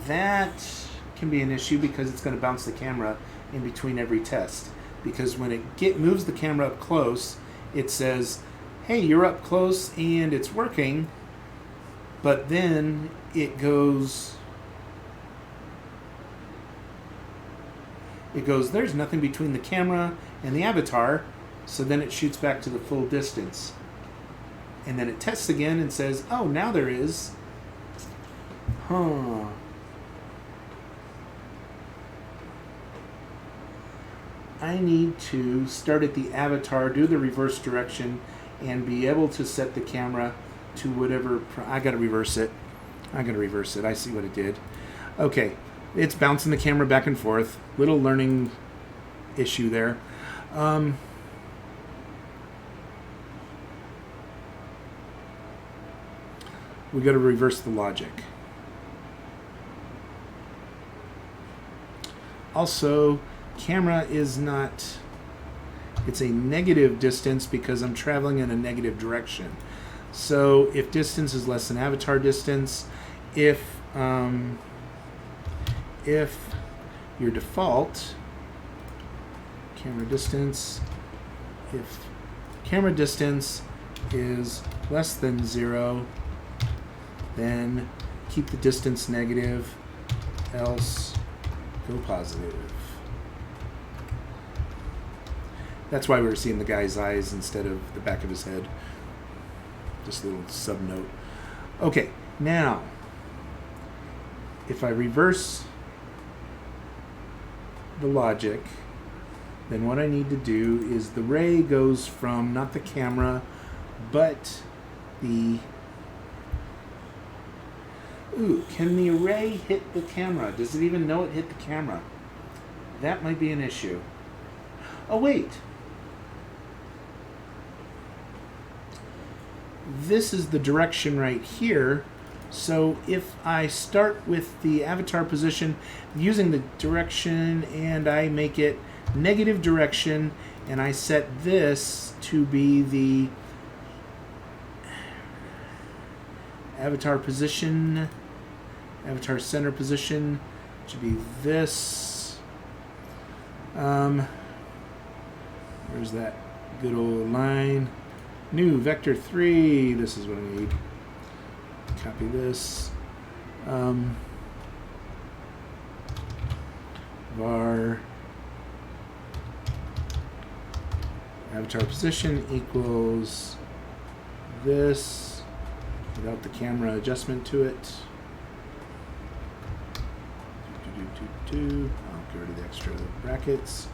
That can be an issue because it's going to bounce the camera in between every test. Because when it moves the camera up close, it says, hey, you're up close and it's working. But then it goes, there's nothing between the camera and the avatar. So then it shoots back to the full distance. And then it tests again and says, oh, now there is. Huh. I need to start at the avatar, do the reverse direction, and be able to set the camera to whatever. I gotta reverse it. I see what it did. Okay, it's bouncing the camera back and forth. Little learning issue there. We got to reverse the logic. Also, camera is not, it's a negative distance because I'm traveling in a negative direction. So if distance is less than avatar distance, if your default camera distance, if camera distance is less than 0, then keep the distance negative, else go positive. That's why we were seeing the guy's eyes instead of the back of his head. Just a little sub note. Okay, now, if I reverse the logic, then what I need to do is the ray goes from not the camera, but the... Ooh, can the array hit the camera? Does it even know it hit the camera? That might be an issue. Oh, wait. This is the direction right here. So if I start with the avatar position using the direction and I make it negative direction and I set this to be the avatar position, avatar center position, should be this. Where's that good old line? New vector 3. This is what I need. Copy this. Var avatar position equals this without the camera adjustment to it. I'll get rid of the extra brackets.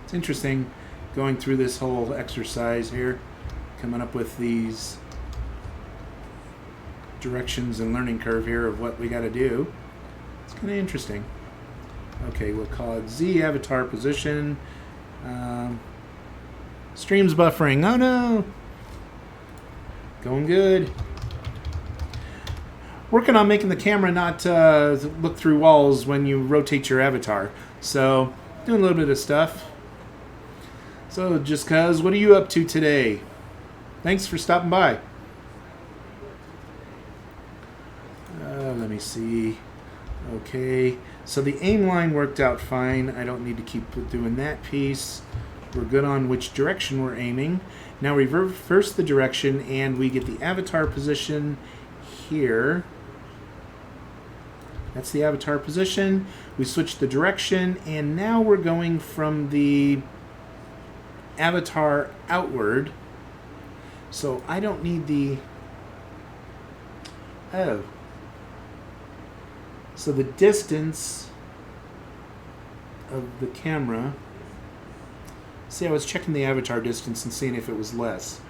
It's interesting going through this whole exercise here, coming up with these directions and learning curve here of what we got to do. It's kind of interesting. Okay, we'll call it Z avatar position. Stream's buffering. Oh no! Going good. Working on making the camera not look through walls when you rotate your avatar. So, doing a little bit of stuff. So, just cuz, what are you up to today? Thanks for stopping by. Let me see. Okay, so the aim line worked out fine. I don't need to keep doing that piece. We're good on which direction we're aiming. Now we reverse the direction and we get the avatar position here. That's the avatar position. We switch the direction and now we're going from the avatar outward. So I don't need the... Oh. So the distance of the camera... See, I was checking the avatar distance and seeing if it was less.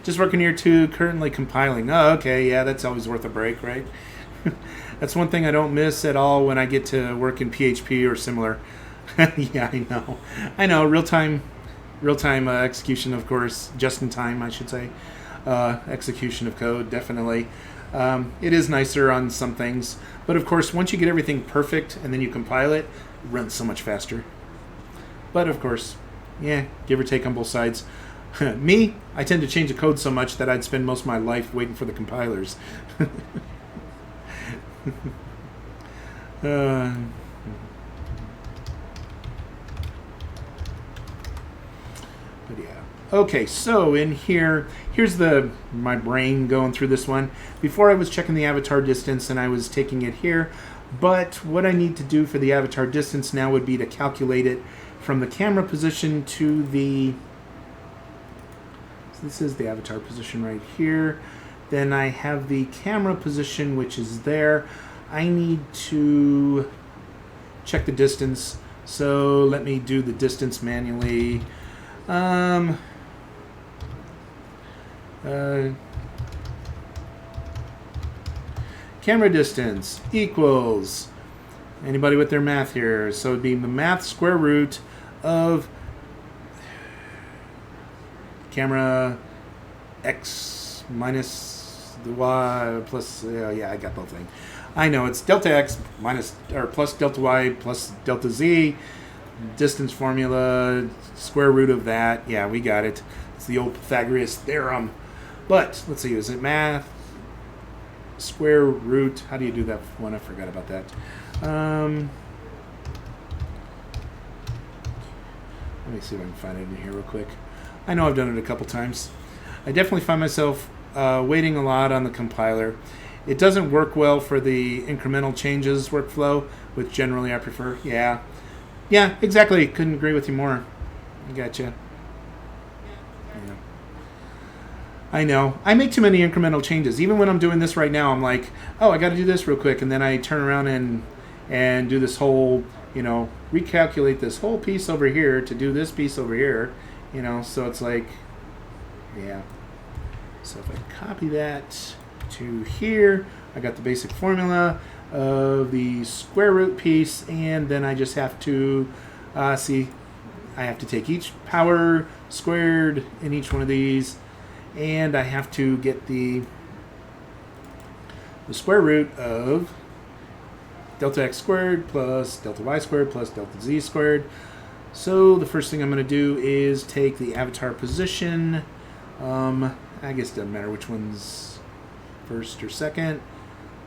Just working here too, currently compiling. Oh, okay, yeah, that's always worth a break, right? That's one thing I don't miss at all when I get to work in PHP or similar. Yeah, I know. Real-time execution, of course, just in time, I should say. Execution of code, definitely. It is nicer on some things, but of course, once you get everything perfect and then you compile it, it runs so much faster. But of course, yeah, give or take on both sides. Me, I tend to change the code so much that I'd spend most of my life waiting for the compilers. But yeah. Okay, so in here's my brain going through this one. Before I was checking the avatar distance and I was taking it here, but what I need to do for the avatar distance now would be to calculate it from the camera position to the So this is the avatar position right here. Then I have the camera position, which is there. I need to check the distance. So let me do the distance manually. Camera distance equals, anybody with their math here? So it'd be the math square root of camera x minus the y plus, yeah, I got the whole thing. I know it's delta x minus or plus delta y plus delta z. Distance formula, square root of that. Yeah, we got it. It's the old Pythagoras theorem. But let's see, is it math square root? How do you do that one? I forgot about that. Let me see if I can find it in here real quick. I know I've done it a couple times. I definitely find myself waiting a lot on the compiler. It doesn't work well for the incremental changes workflow, which generally I prefer. Yeah, exactly. Couldn't agree with you more. I gotcha. Yeah. I know. I make too many incremental changes. Even when I'm doing this right now, I'm like, oh, I got to do this real quick. And then I turn around and do this whole, recalculate this whole piece over here to do this piece over here. So it's like, yeah. So if I copy that to here, I got the basic formula of the square root piece, and then I just have to see, I have to take each power squared in each one of these, and I have to get the square root of delta x squared plus delta y squared plus delta z squared. So the first thing I'm going to do is take the avatar position. I guess it doesn't matter which one's first or second.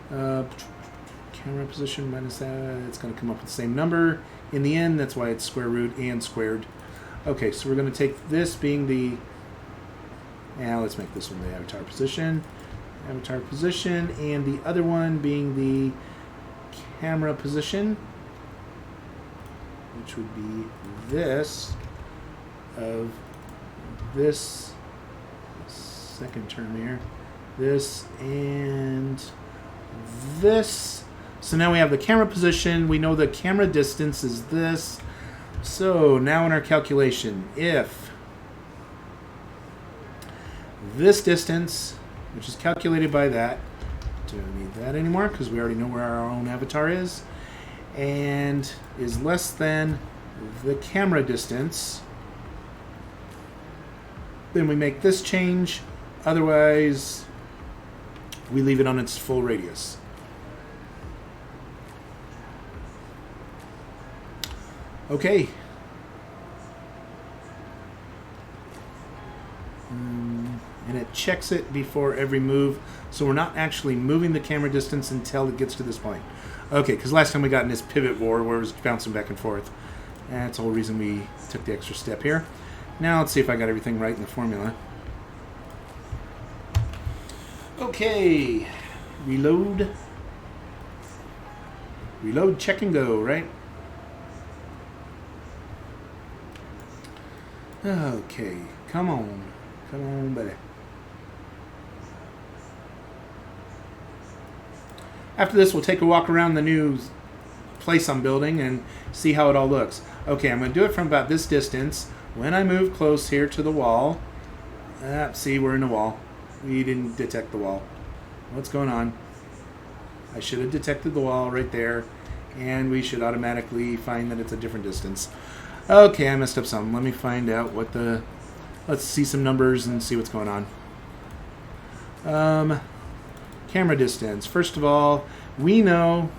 Camera position minus that, it's going to come up with the same number in the end. That's why it's square root and squared. Okay, so we're going to take this being the, let's make this one the avatar position, and the other one being the camera position, which would be this of this second term here, this and this. So now we have the camera position. We know the camera distance is this. So now in our calculation, if this distance, which is calculated by that, don't need that anymore because we already know where our own avatar is, and is less than the camera distance, then we make this change. Otherwise, we leave it on its full radius. Okay. And it checks it before every move, so we're not actually moving the camera distance until it gets to this point. Okay, because last time we got in this pivot war where it was bouncing back and forth. That's the whole reason we took the extra step here. Now let's see if I got everything right in the formula. Okay, reload, check and go, right? Okay, come on, buddy. After this, we'll take a walk around the new place I'm building and see how it all looks. Okay, I'm going to do it from about this distance. When I move close here to the wall, see, we're in the wall. We didn't detect the wall. What's going on? I should have detected the wall right there, and we should automatically find that it's a different distance. Okay, I messed up something. Let me find out what the... Let's see some numbers and see what's going on. Camera distance. First of all, we know...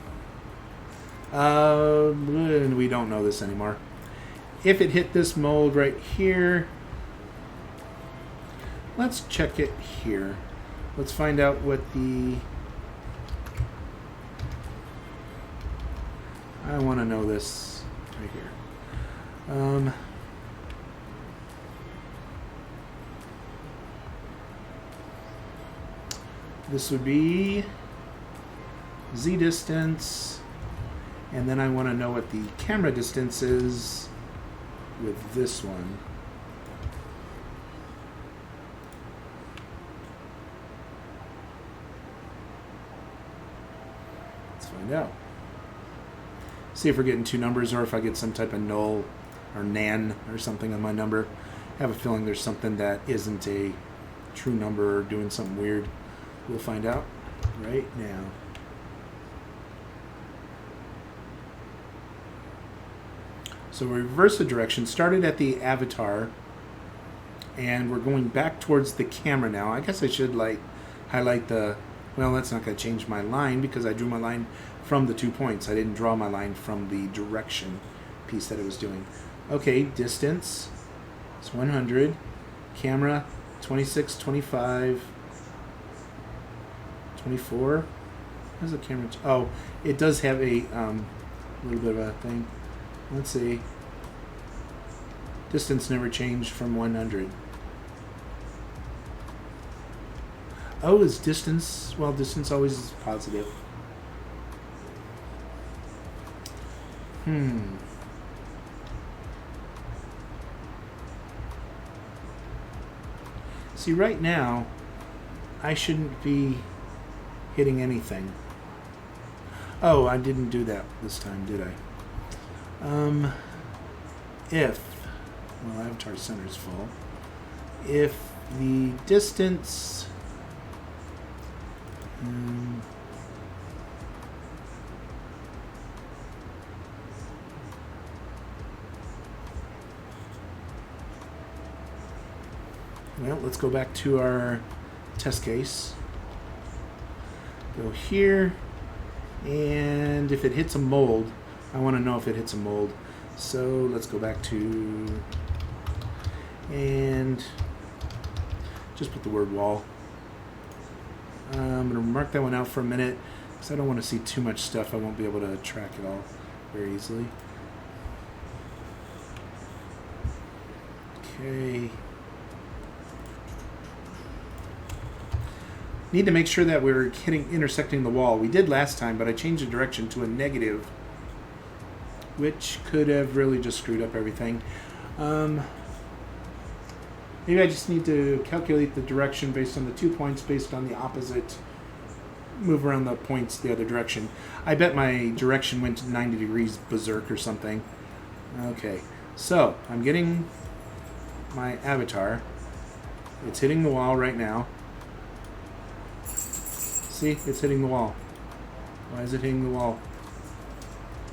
we don't know this anymore. If it hit this mold right here... Let's check it here. Let's find out what the... I want to know this right here. This would be Z distance, and then I want to know what the camera distance is with this one. find out. See if we're getting two numbers or if I get some type of null or nan or something on my number. I have a feeling there's something that isn't a true number or doing something weird. We'll find out right now. So we reverse the direction, started at the avatar, and we're going back towards the camera now. I guess I should highlight the, well, that's not going to change my line because I drew my line from the 2 points. I didn't draw my line from the direction piece that it was doing. Okay, distance, it's 100, camera, 26, 25, 24. How's the camera? Oh, it does have a little bit of a thing. Let's see. Distance never changed from 100. Oh, is distance? Well, distance always is positive. See, right now, I shouldn't be hitting anything. Oh, I didn't do that this time, did I? If, well, avatar center is full. If the distance, well, let's go back to our test case. Go here, and if it hits a mold, I want to know if it hits a mold. So let's go back to, and just put the word wall. I'm going to mark that one out for a minute because I don't want to see too much stuff. I won't be able to track it all very easily. Okay. Need to make sure that we're intersecting the wall. We did last time, but I changed the direction to a negative, which could have really just screwed up everything. Maybe I just need to calculate the direction based on the 2 points, based on the opposite, move around the points the other direction. I bet my direction went to 90 degrees berserk or something. Okay, so I'm getting my avatar. It's hitting the wall right now. See, it's hitting the wall. Why is it hitting the wall?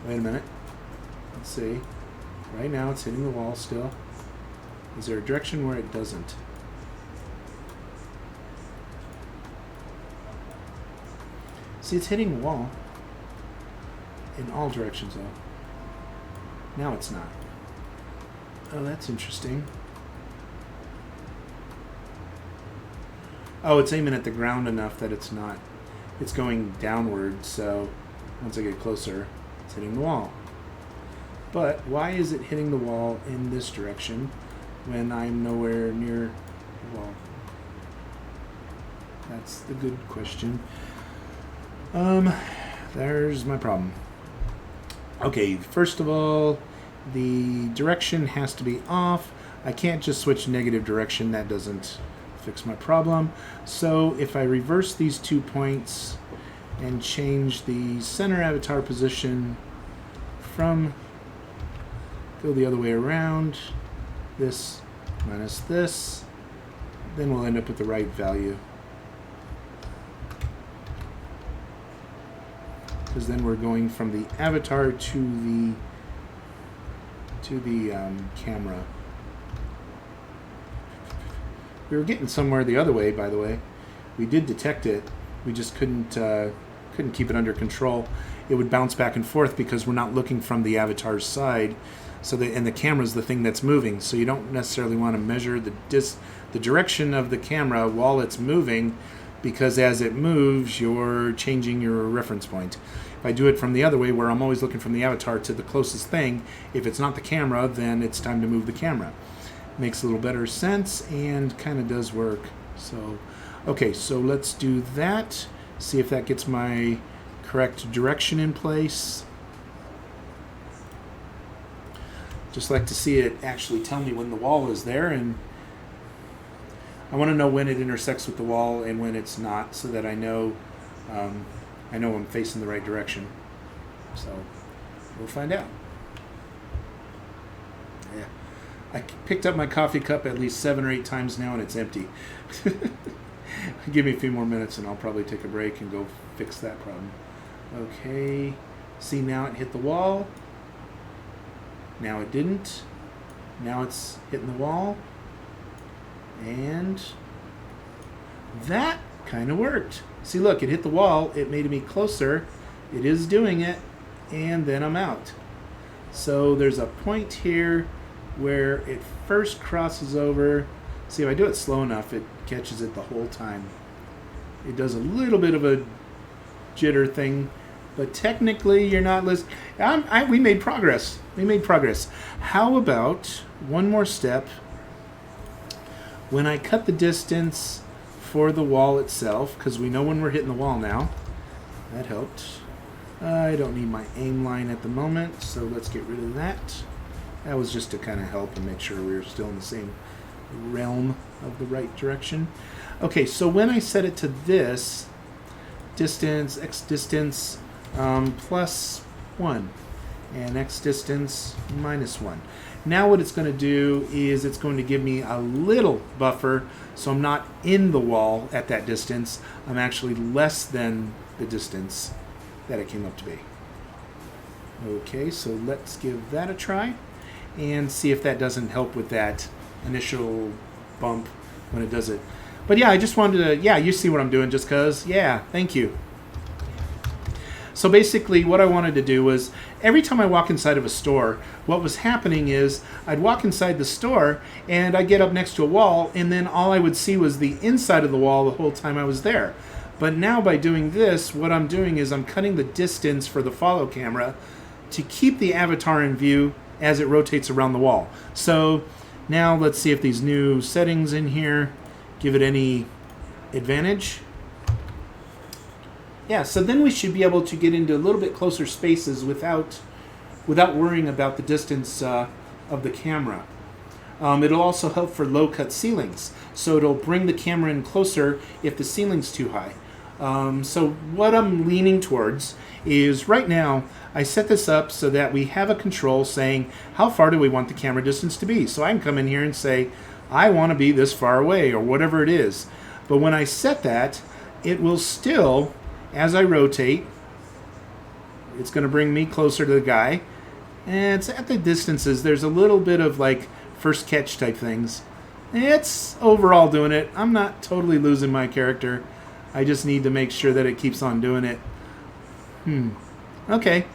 Wait a minute. Let's see. Right now it's hitting the wall still. Is there a direction where it doesn't? See, it's hitting the wall in all directions though. Now it's not. Oh, that's interesting. Oh, it's aiming at the ground enough that it's not. It's going downward, so once I get closer, it's hitting the wall. But why is it hitting the wall in this direction when I'm nowhere near the wall? That's the good question. There's my problem. Okay, first of all, the direction has to be off. I can't just switch negative direction. That doesn't fix my problem. So if I reverse these 2 points and change the center avatar position from, go the other way around, this minus this, then we'll end up with the right value. Because then we're going from the avatar to the camera. We were getting somewhere the other way, by the way. We did detect it. We just couldn't keep it under control. It would bounce back and forth because we're not looking from the avatar's side. And the camera's the thing that's moving. So you don't necessarily want to measure the direction of the camera while it's moving, because as it moves, you're changing your reference point. If I do it from the other way, where I'm always looking from the avatar to the closest thing, if it's not the camera, then it's time to move the camera. Makes a little better sense and kind of does work. So, okay, so let's do that. See if that gets my correct direction in place. Just like to see it actually tell me when the wall is there, and I want to know when it intersects with the wall and when it's not, so that I know I know I'm facing the right direction. So we'll find out. Yeah. I picked up my coffee cup at least 7 or 8 times now, and it's empty. Give me a few more minutes, and I'll probably take a break and go fix that problem. Okay. See, now it hit the wall. Now it didn't. Now it's hitting the wall. And that kind of worked. See, look, it hit the wall. It made me closer. It is doing it. And then I'm out. So there's a point here where it first crosses over. See, if I do it slow enough, it catches it the whole time. It does a little bit of a jitter thing, but technically you're not listening. We made progress. We made progress. How about one more step? When I cut the distance for the wall itself, because we know when we're hitting the wall now, that helped. I don't need my aim line at the moment, so let's get rid of that. That was just to kind of help and make sure we were still in the same realm of the right direction. Okay, so when I set it to this, distance, x distance plus 1, and x distance minus 1. Now what it's going to do is it's going to give me a little buffer, so I'm not in the wall at that distance. I'm actually less than the distance that it came up to be. Okay, so let's give that a try and see if that doesn't help with that initial bump when it does it. But yeah, I just wanted to, yeah, you see what I'm doing just because, yeah, thank you. So basically what I wanted to do was every time I walk inside of a store, what was happening is I'd walk inside the store and I'd get up next to a wall, and then all I would see was the inside of the wall the whole time I was there. But now by doing this, what I'm doing is I'm cutting the distance for the follow camera to keep the avatar in view as it rotates around the wall. So now let's see if these new settings in here give it any advantage. Yeah, so then we should be able to get into a little bit closer spaces without worrying about the distance of the camera. It'll also help for low cut ceilings, so it'll bring the camera in closer if the ceiling's too high. So what I'm leaning towards is right now I set this up so that we have a control saying how far do we want the camera distance to be. So I can come in here and say I want to be this far away or whatever it is. But when I set that, it will still, as I rotate, it's going to bring me closer to the guy. And it's at the distances, there's a little bit of like first catch type things. It's overall doing it. I'm not totally losing my character. I just need to make sure that it keeps on doing it. Okay.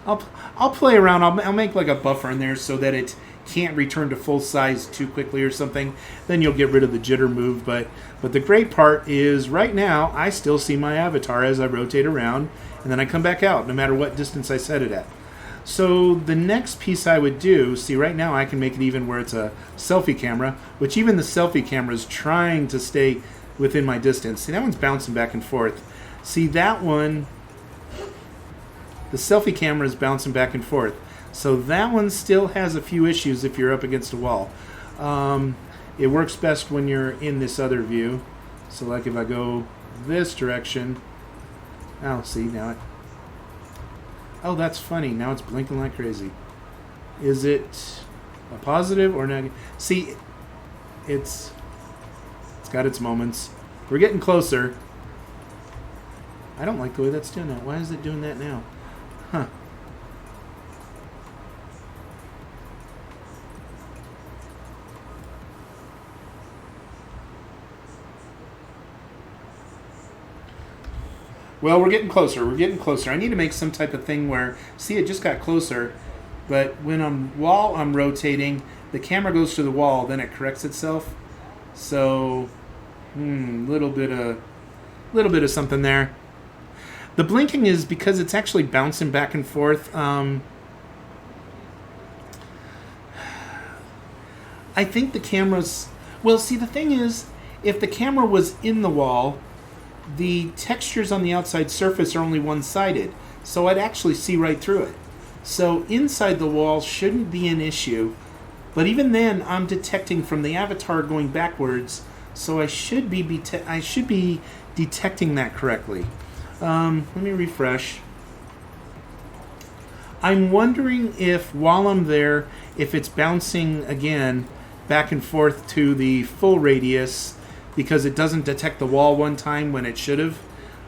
I'll play around. I'll make like a buffer in there so that it can't return to full size too quickly or something. Then you'll get rid of the jitter move. But the great part is right now I still see my avatar as I rotate around, and then I come back out no matter what distance I set it at. So the next piece I would do, see right now I can make it even where it's a selfie camera, which even the selfie camera is trying to stay within my distance. See, that one's bouncing back and forth. See, that one, the selfie camera is bouncing back and forth. So that one still has a few issues if you're up against a wall. It works best when you're in this other view. So like if I go this direction, see now it, oh, that's funny. Now it's blinking like crazy. Is it a positive or negative? See, it's got its moments. We're getting closer. I don't like the way that's doing that. Why is it doing that now? Huh. Well, we're getting closer. We're getting closer. I need to make some type of thing where, see, it just got closer, but while I'm rotating, the camera goes to the wall, then it corrects itself. So, little bit of something there. The blinking is because it's actually bouncing back and forth. I think the camera's, well, see, the thing is, if the camera was in the wall, the textures on the outside surface are only one-sided, so I'd actually see right through it. So inside the wall shouldn't be an issue, but even then I'm detecting from the avatar going backwards, so I should be detecting that correctly. Let me refresh. I'm wondering if while I'm there, if it's bouncing again back and forth to the full radius because it doesn't detect the wall one time when it should have,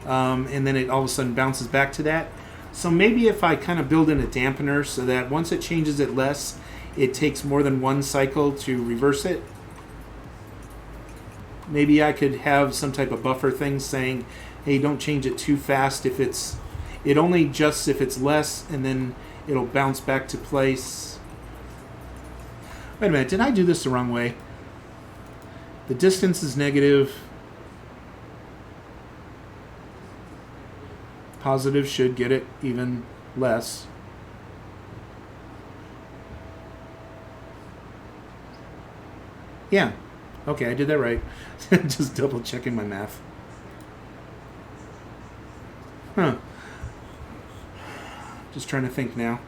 and then it all of a sudden bounces back to that. So maybe if I kind of build in a dampener so that once it changes it less, it takes more than one cycle to reverse it. Maybe I could have some type of buffer thing saying, hey, don't change it too fast if it only adjusts if it's less, and then it'll bounce back to place. Wait a minute, did I do this the wrong way? The distance is negative. Positive should get it even less. Yeah. Okay, I did that right. Just double checking my math. Huh. Just trying to think now.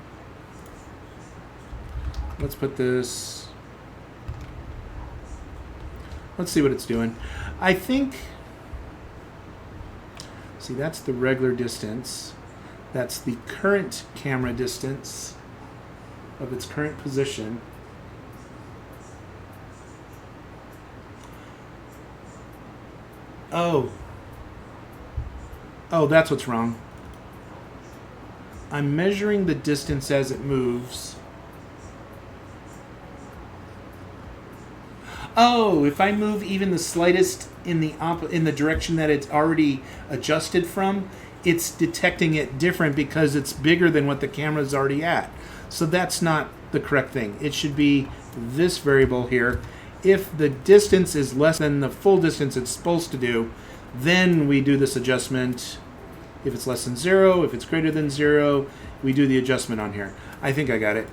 Let's put this... Let's see what it's doing. I think... See, that's the regular distance. That's the current camera distance of its current position. Oh, that's what's wrong. I'm measuring the distance as it moves. Oh, if I move even the slightest in the direction that it's already adjusted from, it's detecting it different because it's bigger than what the camera's already at. So that's not the correct thing. It should be this variable here. If the distance is less than the full distance it's supposed to do, then we do this adjustment. If it's less than 0, if it's greater than 0, we do the adjustment on here. I think I got it.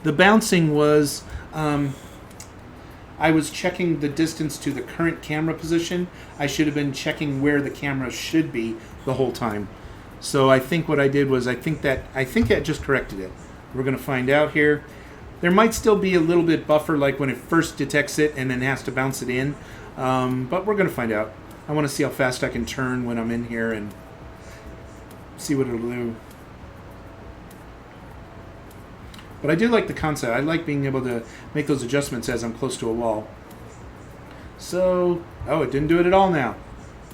The bouncing was, I was checking the distance to the current camera position. I should have been checking where the camera should be the whole time. So I think what I did was I think that just corrected it. We're going to find out here. There might still be a little bit buffer like when it first detects it and then has to bounce it in. But we're going to find out. I want to see how fast I can turn when I'm in here and see what it'll do. But I do like the concept. I like being able to make those adjustments as I'm close to a wall. So, oh, it didn't do it at all now.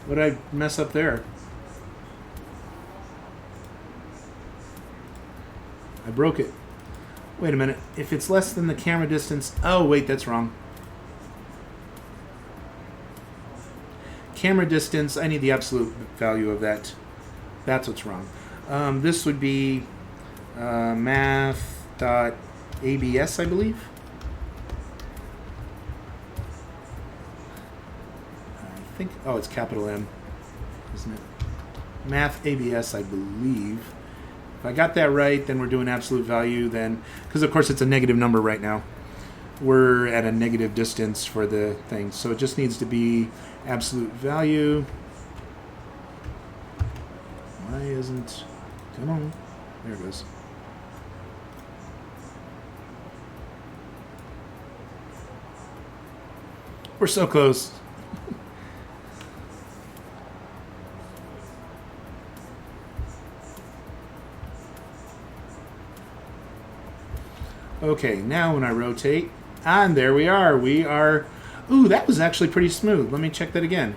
What did I mess up there? I broke it. Wait a minute. If it's less than the camera distance... Oh, wait, that's wrong. Camera distance, I need the absolute value of that. That's what's wrong. This would be math.abs, I believe. I think, oh, it's capital M, isn't it? Math ABS, I believe. If I got that right, then we're doing absolute value then, because of course it's a negative number right now. We're at a negative distance for the thing, so it just needs to be absolute value. Why isn't, come on, there it goes. We're so close. Okay, now when I rotate, and there we are. We are, ooh, that was actually pretty smooth. Let me check that again.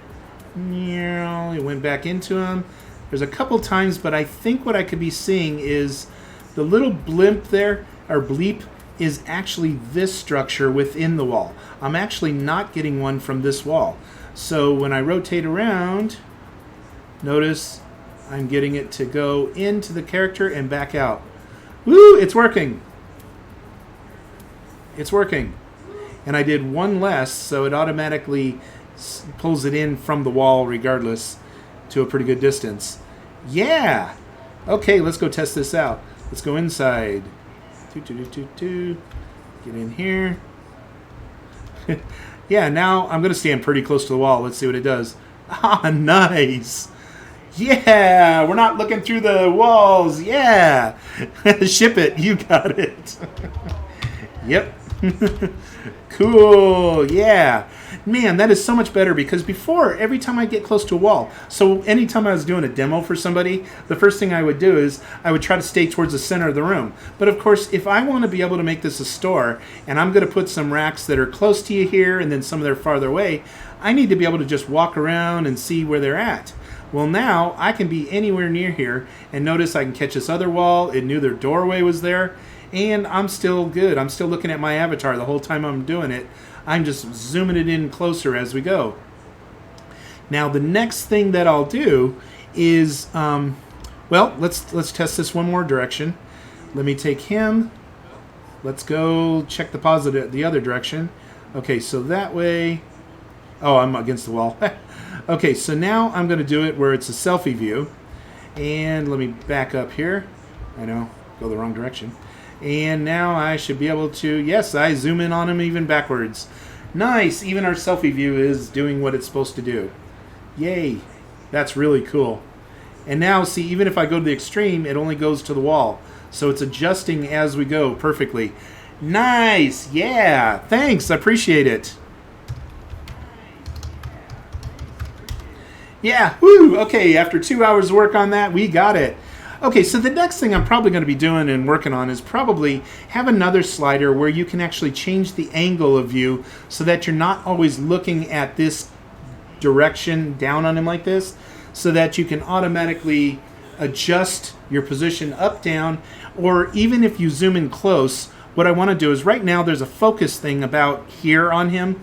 It went back into him. There's a couple times, but I think what I could be seeing is the little blimp there, or bleep, is actually this structure within the wall. I'm actually not getting one from this wall. So when I rotate around, notice I'm getting it to go into the character and back out. Woo, it's working. It's working. And I did one less, so it automatically pulls it in from the wall regardless to a pretty good distance. Yeah! Okay, let's go test this out. Let's go inside. Get in here. Yeah, now I'm going to stand pretty close to the wall. Let's see what it does. Ah, nice. Yeah, we're not looking through the walls. Yeah. Ship it. You got it. Yep. Cool. Yeah. Man, that is so much better, because before, every time I get close to a wall, so anytime I was doing a demo for somebody, the first thing I would do is I would try to stay towards the center of the room. But of course, if I want to be able to make this a store, and I'm going to put some racks that are close to you here and then some that are farther away, I need to be able to just walk around and see where they're at. Well, now I can be anywhere near here, and notice I can catch this other wall. It knew their doorway was there, and I'm still good. I'm still looking at my avatar the whole time I'm doing it. I'm just zooming it in closer as we go. Now, the next thing that I'll do is, well, let's test this one more direction. Let me take him. Let's go check the positive, the other direction. Okay, so that way. Oh, I'm against the wall. Okay, so now I'm going to do it where it's a selfie view. And let me back up here. I know, go the wrong direction. And now I should be able to, yes, I zoom in on him even backwards. Nice, even our selfie view is doing what it's supposed to do. Yay, that's really cool. And now, see, even if I go to the extreme, it only goes to the wall. So it's adjusting as we go perfectly. Nice, yeah, thanks, I appreciate it. Yeah, woo, okay, after 2 hours of work on that, we got it. Okay, so the next thing I'm probably going to be doing and working on is probably have another slider where you can actually change the angle of view so that you're not always looking at this direction down on him like this, so that you can automatically adjust your position up, down, or even if you zoom in close, what I want to do is right now there's a focus thing about here on him.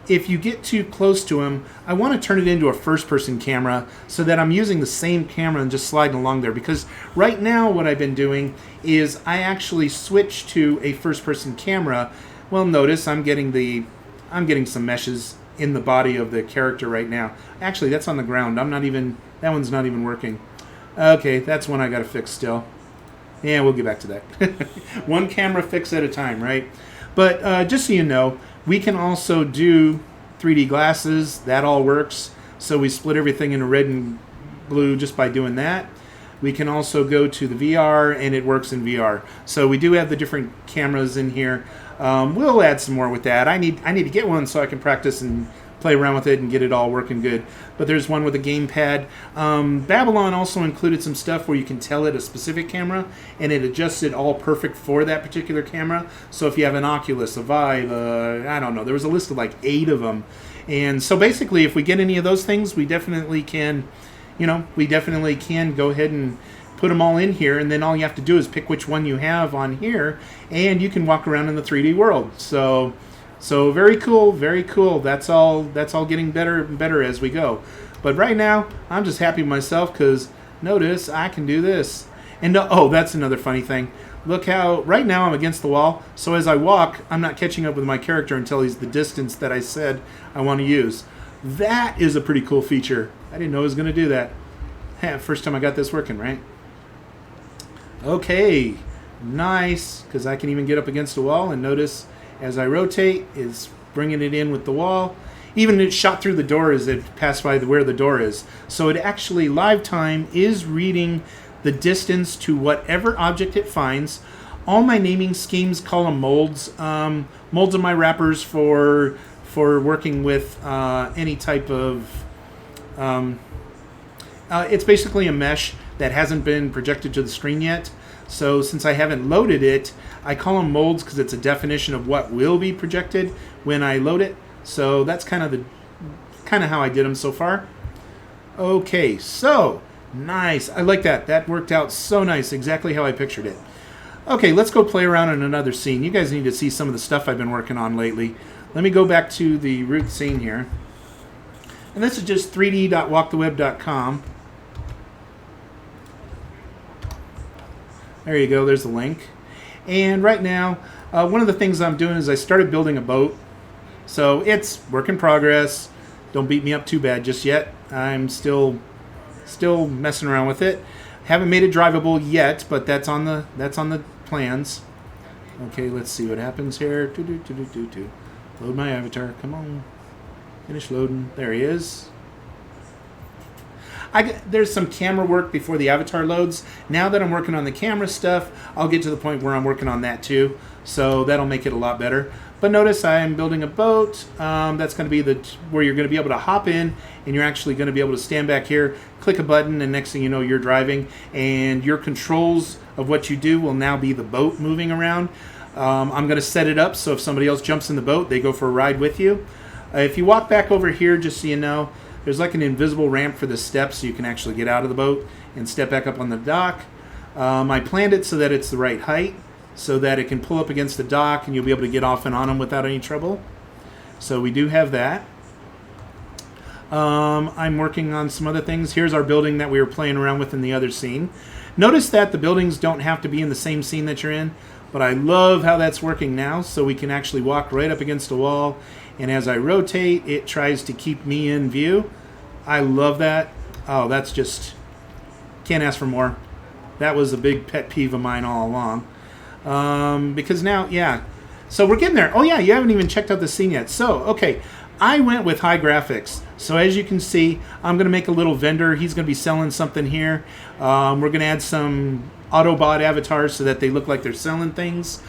If you get too close to him, I want to turn it into a first-person camera so that I'm using the same camera and just sliding along there. Because right now what I've been doing is I actually switched to a first-person camera. Well, notice I'm getting some meshes in the body of the character right now. Actually, that's on the ground. That one's not even working. Okay, that's one I got to fix still. Yeah, we'll get back to that. One camera fix at a time, right? But just so you know, we can also do 3D glasses. That all works. So we split everything into red and blue just by doing that. We can also go to the VR, and it works in VR. So we do have the different cameras in here. We'll add some more with that. I need to get one so I can practice and play around with it and get it all working good. But there's one with a gamepad. Babylon also included some stuff where you can tell it a specific camera, and it adjusts it all perfect for that particular camera. So if you have an Oculus, a Vive, I don't know, there was a list of like 8 of them. And so basically, if we get any of those things, we definitely can, go ahead and put them all in here, and then all you have to do is pick which one you have on here, and you can walk around in the 3D world. So very cool, very cool. That's all getting better and better as we go. But right now, I'm just happy with myself because notice I can do this. And oh, that's another funny thing. Look how right now I'm against the wall. So as I walk, I'm not catching up with my character until he's the distance that I said I want to use. That is a pretty cool feature. I didn't know I was going to do that. First time I got this working, right? Okay, nice, because I can even get up against the wall and notice as I rotate, it's bringing it in with the wall. Even it shot through the door as it passed by where the door is. So it actually, live time, is reading the distance to whatever object it finds. All my naming schemes call them molds. Molds are my wrappers for working with any type of... it's basically a mesh that hasn't been projected to the screen yet. So since I haven't loaded it, I call them molds because it's a definition of what will be projected when I load it. So that's kind of how I did them so far. Okay, so nice. I like that. That worked out so nice, exactly how I pictured it. Okay, let's go play around in another scene. You guys need to see some of the stuff I've been working on lately. Let me go back to the root scene here. And this is just 3d.walktheweb.com. There you go, there's the link. And right now, one of the things I'm doing is I started building a boat. So it's work in progress. Don't beat me up too bad just yet. I'm still messing around with it. Haven't made it drivable yet, but that's on the plans. Okay, let's see what happens here. Load my avatar. Come on. Finish loading. There he is. There's some camera work before the avatar loads. Now that I'm working on the camera stuff, I'll get to the point where I'm working on that too. So that'll make it a lot better. But notice I'm building a boat. That's going to be where you're going to be able to hop in, and you're actually going to be able to stand back here, click a button, and next thing you know, you're driving, and your controls of what you do will now be the boat moving around. I'm going to set it up so if somebody else jumps in the boat, they go for a ride with you. If you walk back over here, just so you know, there's like an invisible ramp for the steps so you can actually get out of the boat and step back up on the dock. I planned it so that it's the right height, so that it can pull up against the dock and you'll be able to get off and on them without any trouble. So we do have that. I'm working on some other things. Here's our building that we were playing around with in the other scene. Notice that the buildings don't have to be in the same scene that you're in, but I love how that's working now, so we can actually walk right up against a wall, and as I rotate, it tries to keep me in view. I love that. Oh, that's just, can't ask for more. That was a big pet peeve of mine all along. Because now, yeah, so we're getting there. Oh yeah, you haven't even checked out the scene yet. So, okay, I went with high graphics. So as you can see, I'm going to make a little vendor. He's going to be selling something here. We're going to add some Autobot avatars so that they look like they're selling things.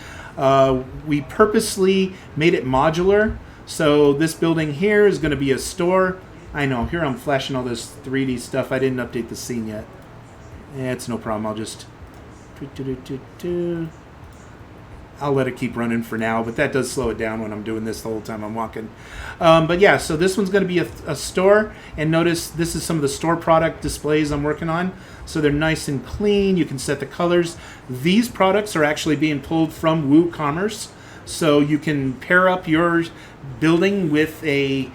We purposely made it modular. So this building here is going to be a store. I know, here I'm flashing all this 3D stuff. I didn't update the scene yet. It's no problem. I'll just... I'll let it keep running for now, but that does slow it down when I'm doing this the whole time I'm walking. But yeah, so this one's going to be a store, and notice this is some of the store product displays I'm working on. So they're nice and clean. You can set the colors. These products are actually being pulled from WooCommerce, so you can pair up your building with a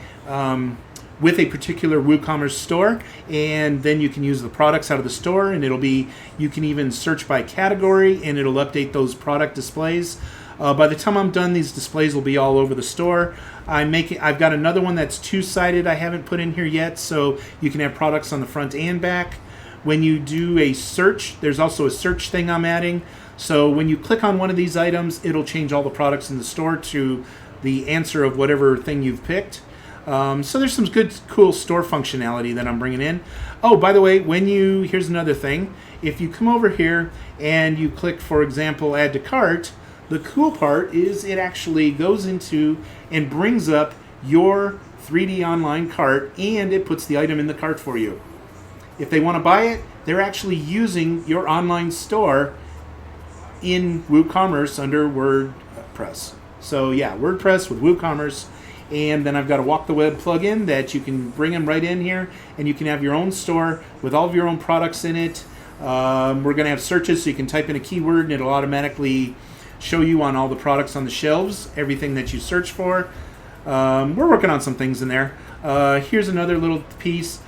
particular WooCommerce store, and then you can use the products out of the store, and you can even search by category, and it'll update those product displays. By the time I'm done, these displays will be all over the store. I've got another one that's two-sided I haven't put in here yet, so you can have products on the front and back. When you do a search, there's also a search thing I'm adding. So when you click on one of these items, it'll change all the products in the store to the answer of whatever thing you've picked. So there's some good, cool store functionality that I'm bringing in. Oh, by the way, here's another thing. If you come over here and you click, for example, add to cart, the cool part is it actually goes into and brings up your 3D online cart, and it puts the item in the cart for you. If they want to buy it, they're actually using your online store in WooCommerce under WordPress. So yeah, WordPress with WooCommerce. And then I've got a WalkTheWeb plugin that you can bring them right in here, and you can have your own store with all of your own products in it. We're going to have searches, so you can type in a keyword and it'll automatically show you on all the products on the shelves, everything that you search for. We're working on some things in there. Here's another little piece.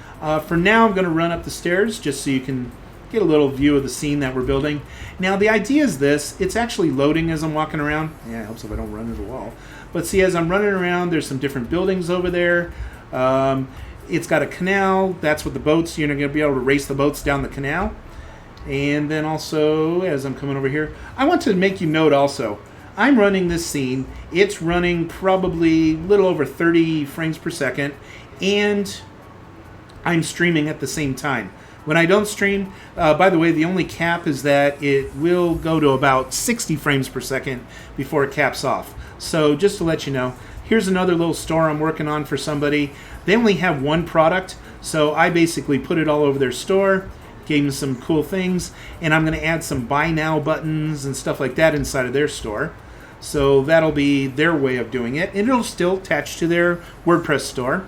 For now, I'm going to run up the stairs just so you can get a little view of the scene that we're building. Now, the idea is this. It's actually loading as I'm walking around. Yeah, I hope so if I don't run into the wall. But see, as I'm running around, there's some different buildings over there. It's got a canal. That's what the boats, you're going to be able to race the boats down the canal. And then also, as I'm coming over here, I want to make you note also, I'm running this scene. It's running probably a little over 30 frames per second, and I'm streaming at the same time. When I don't stream, by the way, the only cap is that it will go to about 60 frames per second before it caps off. So just to let you know, here's another little store I'm working on for somebody. They only have one product, so I basically put it all over their store, gave them some cool things, and I'm going to add some buy now buttons and stuff like that inside of their store. So that'll be their way of doing it, and it'll still attach to their WordPress store.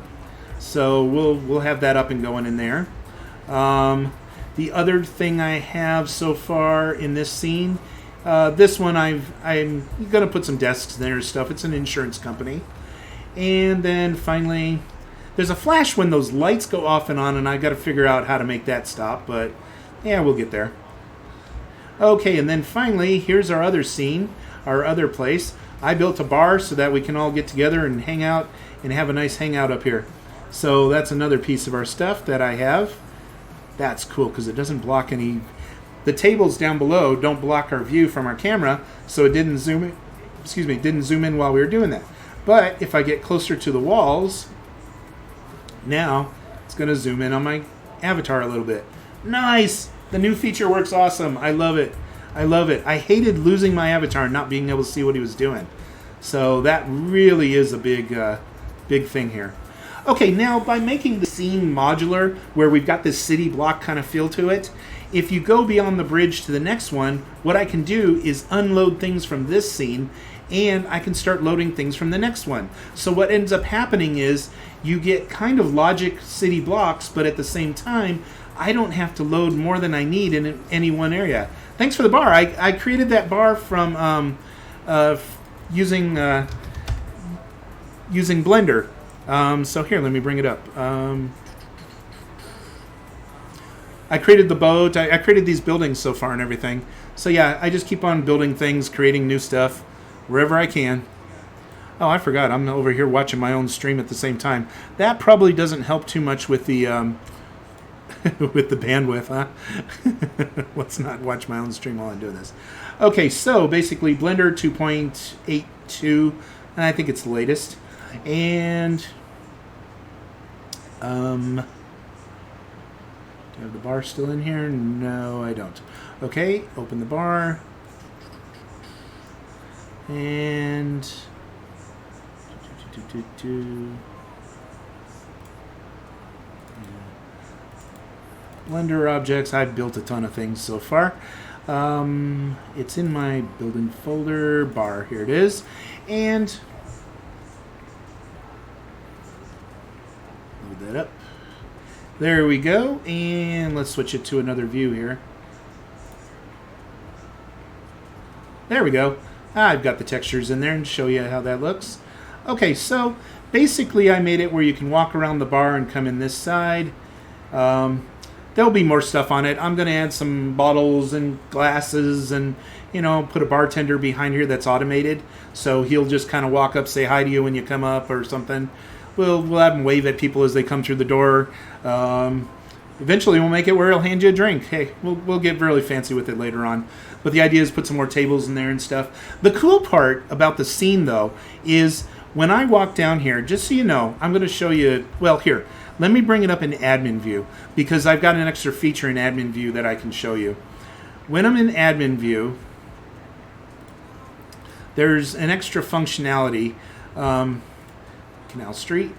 So we'll have that up and going in there. The other thing I have so far in this scene, this one I'm going to put some desks in there and stuff. It's an insurance company. And then finally, there's a flash when those lights go off and on, and I've got to figure out how to make that stop, but yeah, we'll get there. Okay, and then finally, here's our other scene, our other place. I built a bar so that we can all get together and hang out and have a nice hangout up here. So that's another piece of our stuff that I have. That's cool because it doesn't block any. The tables down below don't block our view from our camera, so it didn't zoom in. Excuse me, didn't zoom in while we were doing that. But if I get closer to the walls, now it's going to zoom in on my avatar a little bit. Nice! The new feature works awesome. I love it. I love it. I hated losing my avatar and not being able to see what he was doing. So that really is a big thing here. Okay, now by making the scene modular, where we've got this city block kind of feel to it, if you go beyond the bridge to the next one, what I can do is unload things from this scene, and I can start loading things from the next one. So what ends up happening is you get kind of logic city blocks, but at the same time, I don't have to load more than I need in any one area. Thanks for the bar. I created that bar from using Blender. So here, let me bring it up. I created the boat. I created these buildings so far and everything. So yeah, I just keep on building things, creating new stuff wherever I can. Oh, I forgot. I'm over here watching my own stream at the same time. That probably doesn't help too much with the with the bandwidth, huh? Let's not watch my own stream while I'm doing this. Okay, so basically Blender 2.82, and I think it's the latest. And do I have the bar still in here? No, I don't. Okay, open the bar. And Blender objects. I've built a ton of things so far. It's in my building folder bar. Here it is. And load that up. There we go. And let's switch it to another view here. There we go. I've got the textures in there and show you how that looks. Okay, so basically I made it where you can walk around the bar and come in this side. There'll be more stuff on it. I'm going to add some bottles and glasses and, you know, put a bartender behind here that's automated. So he'll just kind of walk up, say hi to you when you come up or something. We'll have him wave at people as they come through the door. Eventually we'll make it where he'll hand you a drink. Hey, we'll get really fancy with it later on. But the idea is put some more tables in there and stuff. The cool part about the scene, though, is when I walk down here, just so you know, I'm going to show you, well, here, let me bring it up in admin view, because I've got an extra feature in admin view that I can show you. When I'm in admin view, there's an extra functionality. Canal Street.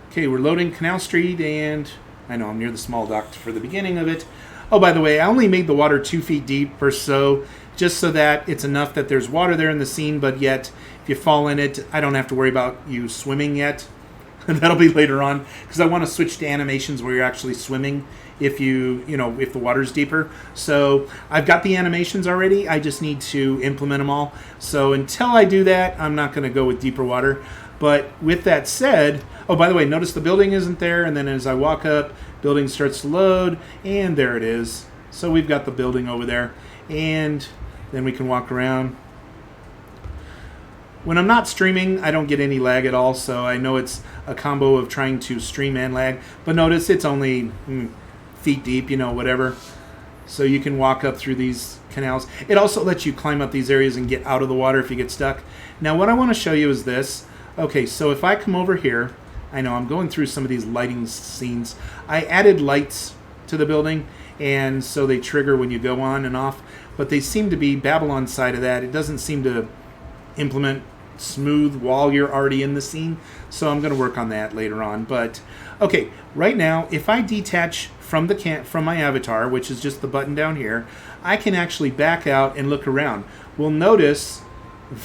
Okay, we're loading Canal Street, and I know I'm near the small dock for the beginning of it. Oh, by the way, I only made the water 2 feet deep or so, just so that it's enough that there's water there in the scene, but yet if you fall in it, I don't have to worry about you swimming yet. That'll be later on, because I want to switch to animations where you're actually swimming if if the water's deeper. So I've got the animations already. I just need to implement them all. So until I do that, I'm not going to go with deeper water. But with that said, oh, by the way, notice the building isn't there, and then as I walk up, building starts to load, and there it is. So we've got the building over there, and then we can walk around. When I'm not streaming, I don't get any lag at all, so I know it's a combo of trying to stream and lag. But notice it's only feet deep, whatever. So you can walk up through these canals. It also lets you climb up these areas and get out of the water if you get stuck. Now what I want to show you is this. Okay, so if I come over here, I know I'm going through some of these lighting scenes. I added lights to the building, and so they trigger when you go on and off. But they seem to be Babylon's side of that. It doesn't seem to implement smooth while you're already in the scene, so I'm going to work on that later on. But okay, right now, if I detach from from my avatar, which is just the button down here, I can actually back out and look around. Well, notice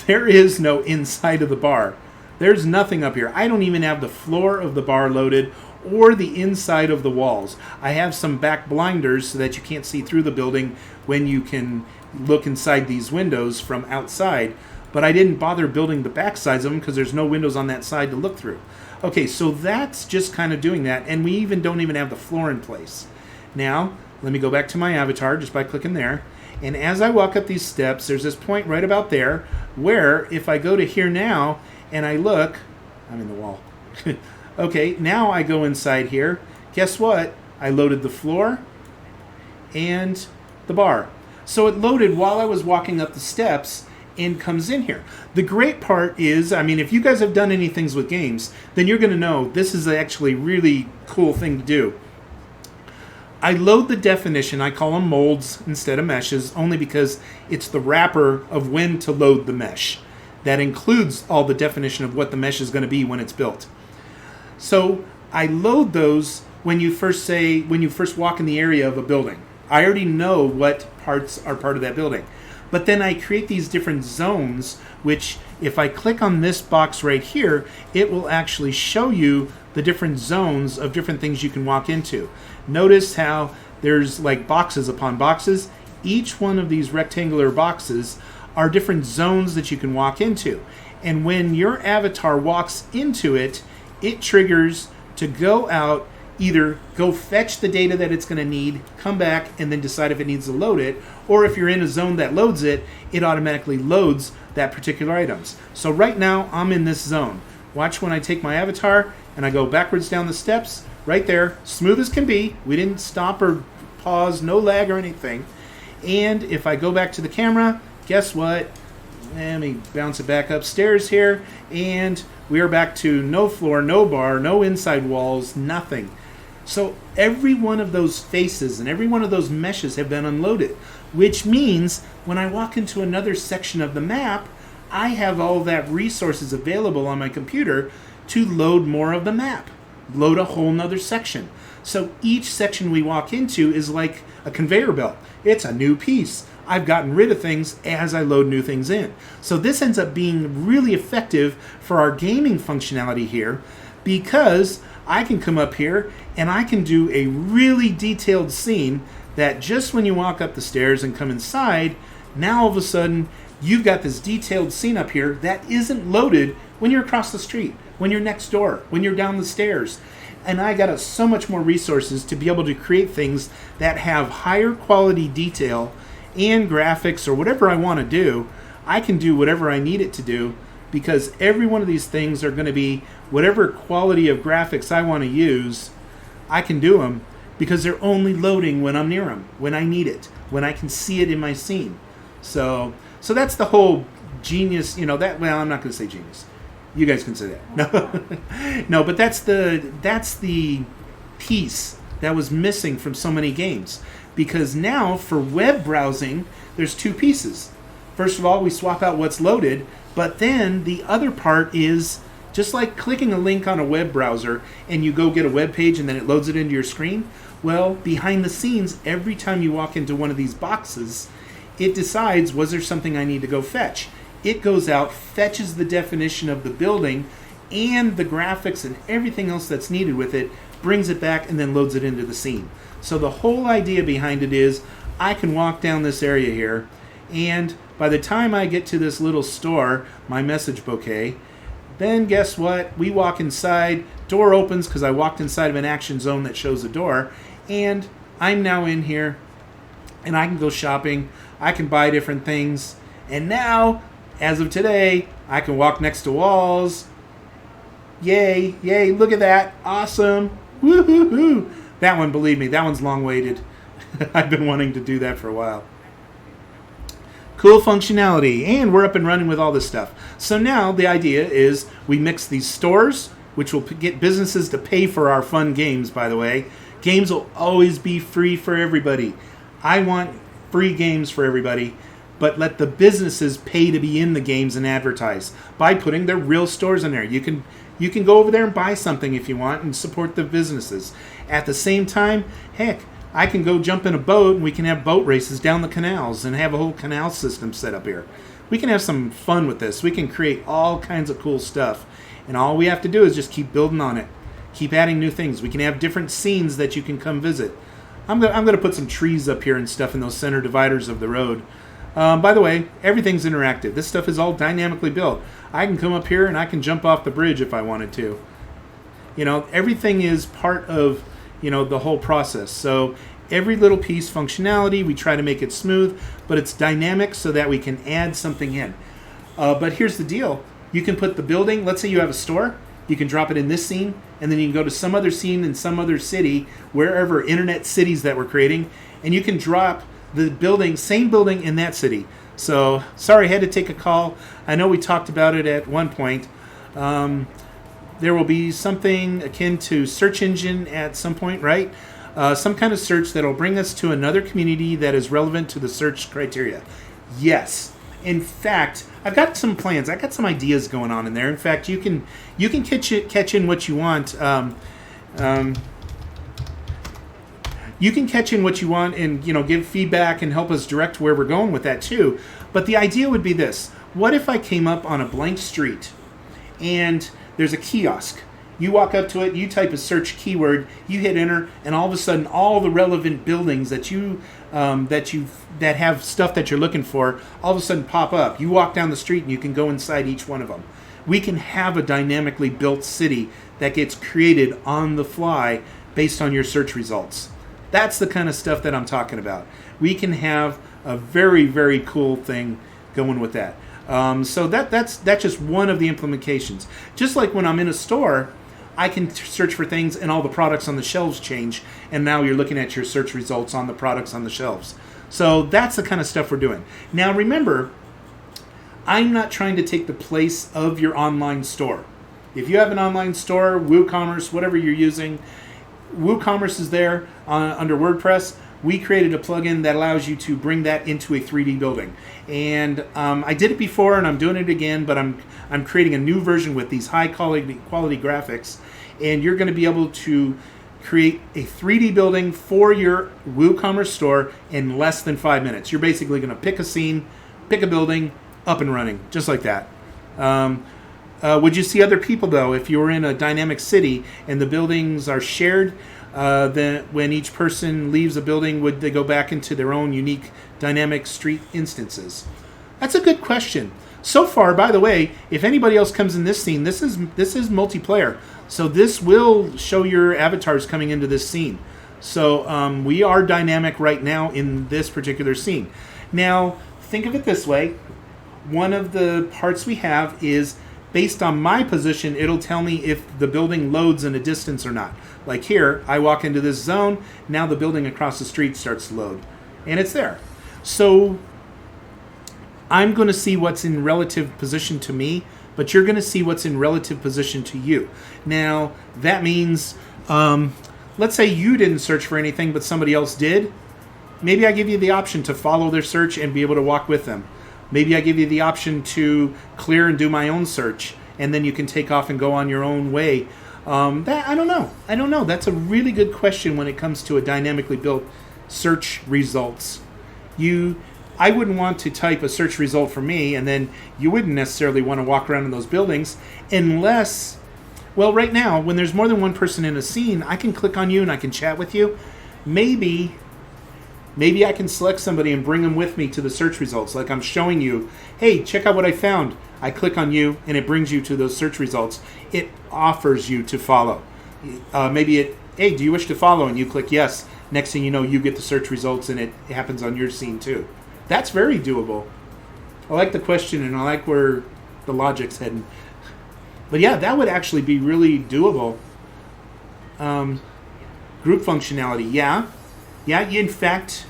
there is no inside of the bar. There's nothing up here. I don't even have the floor of the bar loaded or the inside of the walls. I have some back blinders so that you can't see through the building when you can look inside these windows from outside. But I didn't bother building the back sides of them because there's no windows on that side to look through. Okay, so that's just kind of doing that, and we don't even have the floor in place. Now, let me go back to my avatar just by clicking there. And as I walk up these steps, there's this point right about there where if I go to here now and I look, I'm in the wall. Okay, now I go inside here. Guess what? I loaded the floor and the bar. So it loaded while I was walking up the steps and comes in here. The great part is, if you guys have done any things with games, then you're going to know this is actually a really cool thing to do. I load the definition. I call them molds instead of meshes, only because it's the wrapper of when to load the mesh. That includes all the definition of what the mesh is going to be when it's built. So I load those when you first walk in the area of a building. I already know what parts are part of that building. But then I create these different zones, which if I click on this box right here, it will actually show you the different zones of different things you can walk into. Notice how there's like boxes upon boxes. Each one of these rectangular boxes are different zones that you can walk into. And when your avatar walks into it, it triggers to go out, either go fetch the data that it's going to need, come back, and then decide if it needs to load it, or if you're in a zone that loads it, it automatically loads that particular items. So right now, I'm in this zone. Watch when I take my avatar and I go backwards down the steps, right there, smooth as can be. We didn't stop or pause, no lag or anything. And if I go back to the camera, guess what? Let me bounce it back upstairs here, and we are back to no floor, no bar, no inside walls, nothing. So every one of those faces and every one of those meshes have been unloaded, which means when I walk into another section of the map, I have all that resources available on my computer to load more of the map, load a whole nother section. So each section we walk into is like a conveyor belt. It's a new piece. I've gotten rid of things as I load new things in. So this ends up being really effective for our gaming functionality here, because I can come up here and I can do a really detailed scene that just when you walk up the stairs and come inside, now all of a sudden you've got this detailed scene up here that isn't loaded when you're across the street, when you're next door, when you're down the stairs. And I got so much more resources to be able to create things that have higher quality detail and graphics or whatever I want to do. I can do whatever I need it to do, because every one of these things are going to be whatever quality of graphics I want to use. I can do them because they're only loading when I'm near them, when I need it, when I can see it in my scene. So that's the whole genius, that, well, I'm not going to say genius. You guys can say that. No, but that's the piece that was missing from so many games. Because now for web browsing, there's two pieces. First of all, we swap out what's loaded, but then the other part is just like clicking a link on a web browser and you go get a web page and then it loads it into your screen. Well, behind the scenes, every time you walk into one of these boxes, it decides, was there something I need to go fetch? It goes out, fetches the definition of the building and the graphics and everything else that's needed with it, brings it back, and then loads it into the scene. So the whole idea behind it is I can walk down this area here, and by the time I get to this little store, my message bouquet, then guess what? We walk inside, door opens because I walked inside of an action zone that shows a door, and I'm now in here, and I can go shopping, I can buy different things, and now, as of today, I can walk next to walls. Yay, look at that, awesome, woo-hoo-hoo. That one, believe me, that one's long waited. I've been wanting to do that for a while. Cool functionality, and we're up and running with all this stuff. So now the idea is we mix these stores, which will get businesses to pay for our fun games, by the way. Games will always be free for everybody. I want free games for everybody, but let the businesses pay to be in the games and advertise by putting their real stores in there. You can go over there and buy something if you want and support the businesses. At the same time, heck, I can go jump in a boat and we can have boat races down the canals and have a whole canal system set up here. We can have some fun with this. We can create all kinds of cool stuff. And all we have to do is just keep building on it. Keep adding new things. We can have different scenes that you can come visit. I'm going to put some trees up here and stuff in those center dividers of the road. By the way, everything's interactive. This stuff is all dynamically built. I can come up here and I can jump off the bridge if I wanted to. Everything is part of, the whole process. So every little piece functionality, we try to make it smooth, but it's dynamic so that we can add something in. But here's the deal. You can put the building, let's say you have a store, you can drop it in this scene, and then you can go to some other scene in some other city, wherever, internet cities that we're creating, and you can drop the building, same building in that city. So, sorry, I had to take a call. I know we talked about it at one point. There will be something akin to search engine at some point, right? Some kind of search that'll bring us to another community that is relevant to the search criteria. Yes. In fact, I've got some plans. I've got some ideas going on in there. In fact, you can catch in what you want. You can catch in what you want and give feedback and help us direct where we're going with that too. But the idea would be this: what if I came up on a blank street and there's a kiosk? You walk up to it, you type a search keyword, you hit enter, and all of a sudden, all the relevant buildings that that have stuff that you're looking for, all of a sudden pop up. You walk down the street and you can go inside each one of them. We can have a dynamically built city that gets created on the fly based on your search results. That's the kind of stuff that I'm talking about. We can have a very, very cool thing going with that. So that's just one of the implementations. Just like when I'm in a store, I can search for things and all the products on the shelves change, and now you're looking at your search results on the products on the shelves. So that's the kind of stuff we're doing. Now remember, I'm not trying to take the place of your online store. If you have an online store, WooCommerce, whatever you're using, WooCommerce is there under WordPress. We created a plugin that allows you to bring that into a 3D building. And I did it before and I'm doing it again, but I'm creating a new version with these high quality graphics. And you're going to be able to create a 3D building for your WooCommerce store in less than 5 minutes. You're basically going to pick a scene, pick a building, up and running, just like that. Would you see other people, though, if you were in a dynamic city and the buildings are shared? Then when each person leaves a building, would they go back into their own unique dynamic street instances? That's a good question. So far, by the way, if anybody else comes in this scene, this is multiplayer. So this will show your avatars coming into this scene. So we are dynamic right now in this particular scene. Now, think of it this way. One of the parts we have is based on my position, it'll tell me if the building loads in a distance or not. Like here, I walk into this zone, now the building across the street starts to load, and it's there. So I'm going to see what's in relative position to me, but you're going to see what's in relative position to you. Now, that means, let's say you didn't search for anything, but somebody else did. Maybe I give you the option to follow their search and be able to walk with them. Maybe I give you the option to clear and do my own search, and then you can take off and go on your own way. I don't know. That's a really good question when it comes to a dynamically built search results. I wouldn't want to type a search result for me, and then you wouldn't necessarily want to walk around in those buildings unless, well, right now, when there's more than one person in a scene, I can click on you and I can chat with you. Maybe I can select somebody and bring them with me to the search results. Like I'm showing you, hey, check out what I found. I click on you and it brings you to those search results. It offers you to follow. Hey, do you wish to follow? And you click yes. Next thing you know, you get the search results and it happens on your scene too. That's very doable. I like the question and I like where the logic's heading. But yeah, that would actually be really doable. Group functionality, yeah. Yeah, in fact,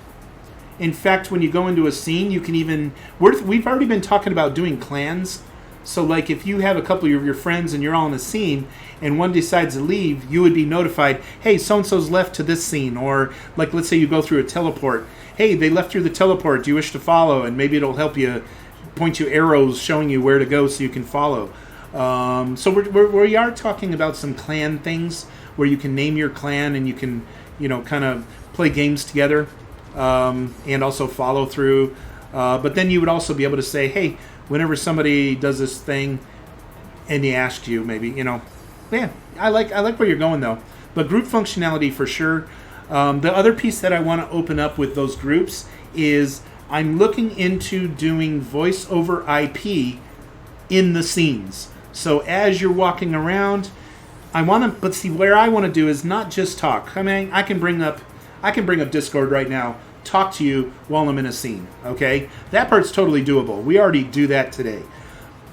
when you go into a scene, you can even... We've already been talking about doing clans. So, like, if you have a couple of your friends and you're all in a scene, and one decides to leave, you would be notified, hey, so-and-so's left to this scene. Or, like, let's say you go through a teleport. Hey, they left through the teleport. Do you wish to follow? And maybe it'll help you, point you arrows showing you where to go so you can follow. So we are talking about some clan things where you can name your clan and you can, kind of play games together and also follow through. But then you would also be able to say, hey, whenever somebody does this thing and he asks you, maybe, yeah, I like where you're going though. But group functionality for sure. The other piece that I want to open up with those groups is I'm looking into doing voice over IP in the scenes. So as you're walking around, but see, where I want to do is not just talk. I mean, I can bring up Discord right now, talk to you while I'm in a scene, okay? That part's totally doable. We already do that today.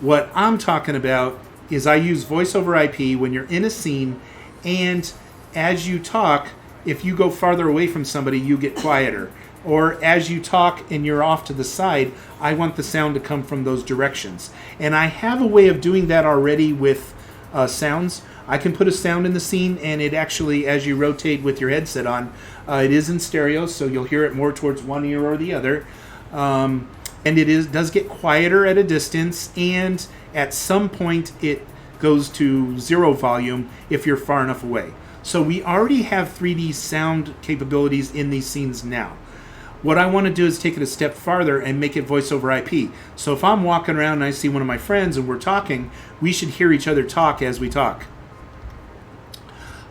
What I'm talking about is I use voice over IP when you're in a scene, and as you talk, if you go farther away from somebody, you get quieter. Or as you talk and you're off to the side, I want the sound to come from those directions. And I have a way of doing that already with sounds. I can put a sound in the scene, and it actually, as you rotate with your headset on, it is in stereo, so you'll hear it more towards one ear or the other. And it does get quieter at a distance, and at some point it goes to 0 volume if you're far enough away. So we already have 3D sound capabilities in these scenes now. What I want to do is take it a step farther and make it voice over IP. So if I'm walking around and I see one of my friends and we're talking, we should hear each other talk as we talk.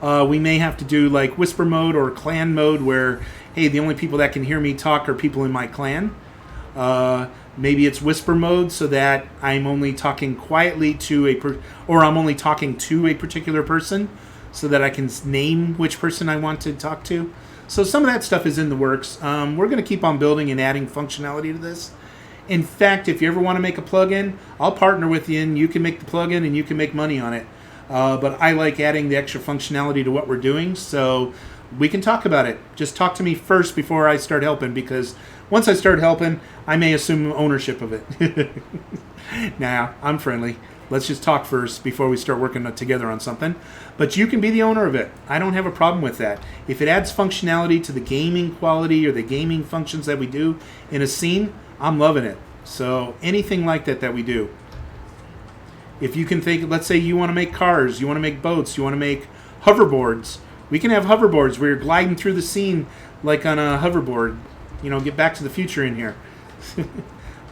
We may have to do like whisper mode or clan mode where, hey, the only people that can hear me talk are people in my clan. Maybe it's whisper mode so that I'm only talking quietly to or I'm only talking to a particular person so that I can name which person I want to talk to. So some of that stuff is in the works. We're going to keep on building and adding functionality to this. In fact, if you ever want to make a plugin, I'll partner with you and you can make the plugin and you can make money on it. But I like adding the extra functionality to what we're doing, so we can talk about it. Just talk to me first before I start helping, because once I start helping, I may assume ownership of it. Nah, I'm friendly. Let's just talk first before we start working together on something. But you can be the owner of it. I don't have a problem with that. If it adds functionality to the gaming quality or the gaming functions that we do in a scene, I'm loving it. So anything like that we do. If you can think, let's say you want to make cars, you want to make boats, you want to make hoverboards. We can have hoverboards where you're gliding through the scene like on a hoverboard. You know, get Back to the Future in here.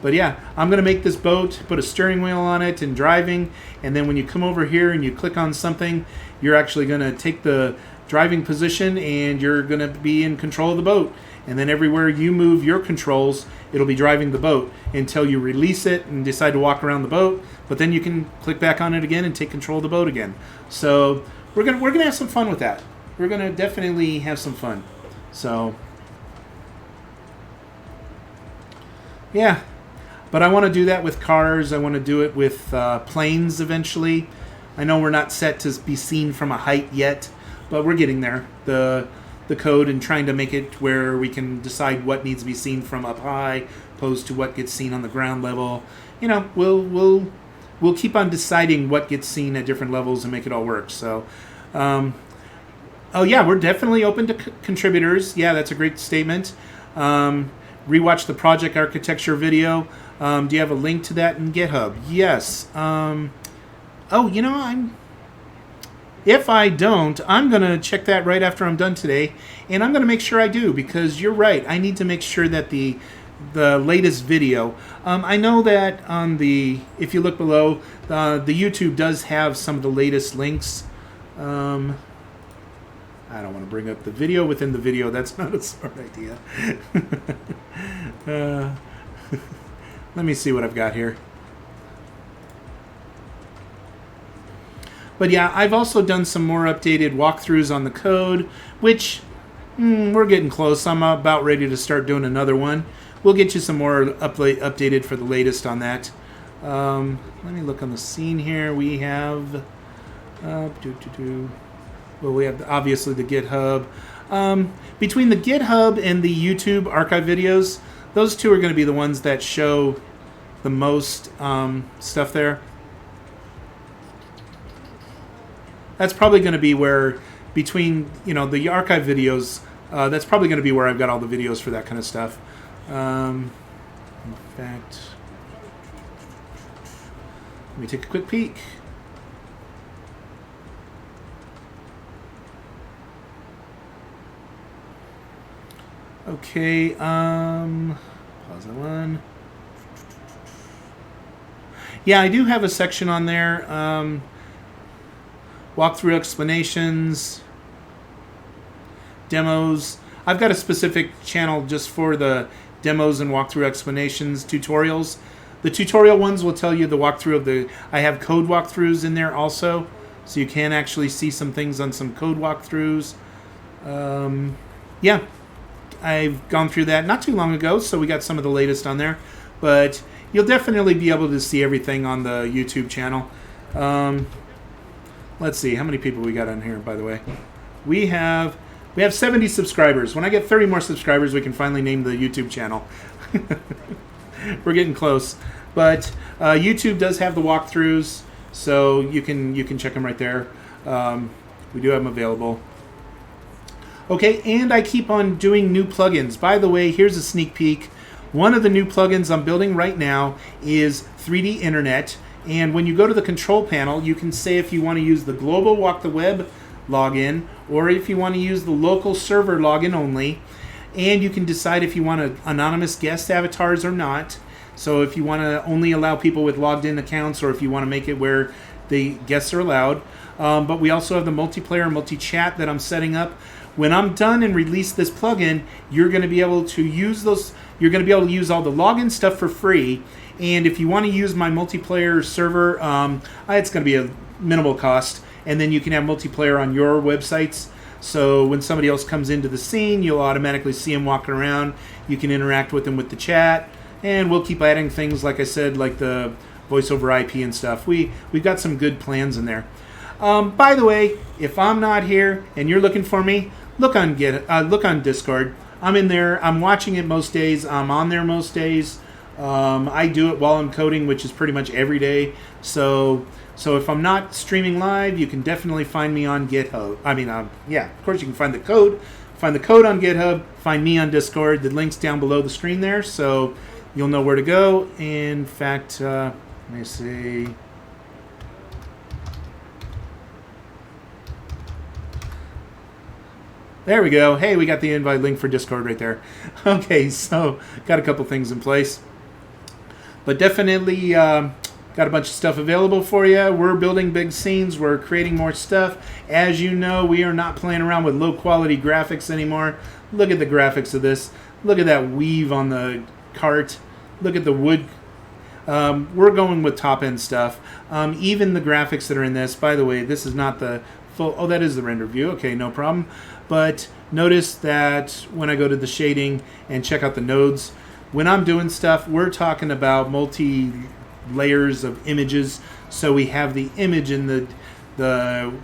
But yeah, I'm going to make this boat, put a steering wheel on it and driving. And then when you come over here and you click on something, you're actually going to take the driving position and you're going to be in control of the boat. And then everywhere you move your controls, it'll be driving the boat until you release it and decide to walk around the boat. But then you can click back on it again and take control of the boat again. So we're gonna have some fun with that. We're gonna definitely have some fun. So yeah, but I want to do that with cars. I want to do it with planes eventually. I know we're not set to be seen from a height yet, but we're getting there. The code and trying to make it where we can decide what needs to be seen from up high opposed to what gets seen on the ground level. You know, we'll keep on deciding what gets seen at different levels and make it all work. So, oh yeah, we're definitely open to contributors. Yeah, that's a great statement. Rewatch the project architecture video. Do you have a link to that in GitHub? Yes. Oh, you know, if I don't, I'm going to check that right after I'm done today, and I'm going to make sure I do, because you're right. I need to make sure that the latest video, I know that on if you look below, the YouTube does have some of the latest links. I don't want to bring up the video within the video. That's not a smart idea. Let me see what I've got here. But yeah, I've also done some more updated walkthroughs on the code, which we're getting close. I'm about ready to start doing another one. We'll get you some more updated for the latest on that. Let me look on the scene here. We have, well, we have obviously the GitHub. Between the GitHub and the YouTube archive videos, those two are going to be the ones that show the most stuff there. That's probably going to be where, between, you know, the archive videos, that's probably going to be where I've got all the videos for that kind of stuff. In fact, let me take a quick peek. Okay, pause that one. Yeah, I do have a section on there. Walkthrough explanations, demos. I've got a specific channel just for the demos and walkthrough explanations, tutorials. The tutorial ones will tell you the walkthrough of I have code walkthroughs in there also, so you can actually see some things on some code walkthroughs. Yeah, I've gone through that not too long ago, so we got some of the latest on there. But you'll definitely be able to see everything on the YouTube channel. Let's see, how many people we got on here, by the way? We have 70 subscribers. When I get 30 more subscribers, we can finally name the YouTube channel. We're getting close. But YouTube does have the walkthroughs, so you can check them right there. We do have them available. Okay, and I keep on doing new plugins. By the way, here's a sneak peek. One of the new plugins I'm building right now is 3D Internet. And when you go to the control panel, you can say if you want to use the global WalkTheWeb login or if you want to use the local server login only. And you can decide if you want anonymous guest avatars or not. So if you want to only allow people with logged in accounts or if you want to make it where the guests are allowed. But we also have the multiplayer and multi-chat that I'm setting up. When I'm done and release this plugin, you're going to be able to use those. You're going to be able to use all the login stuff for free. And if you want to use my multiplayer server, it's going to be a minimal cost. And then you can have multiplayer on your websites. So when somebody else comes into the scene, you'll automatically see them walking around. You can interact with them with the chat. And we'll keep adding things, like I said, like the voice over IP and stuff. We've got some good plans in there. By the way, if I'm not here and you're looking for me, look on Discord. I'm in there. I'm watching it most days. I'm on there most days. I do it while I'm coding, which is pretty much every day. So if I'm not streaming live, you can definitely find me on GitHub. Of course you can find the code. Find the code on GitHub. Find me on Discord. The link's down below the screen there, so you'll know where to go. In fact, let me see. There we go. Hey, we got the invite link for Discord right there. Okay, so got a couple things in place. But definitely got a bunch of stuff available for you. We're building big scenes. We're creating more stuff. As you know, we are not playing around with low-quality graphics anymore. Look at the graphics of this. Look at that weave on the cart. Look at the wood. We're going with top-end stuff. Even the graphics that are in this, by the way, this is not the full... Oh, that is the render view. Okay, no problem. But notice that when I go to the shading and check out the nodes, when I'm doing stuff, we're talking about multi-layers of images. So we have the image in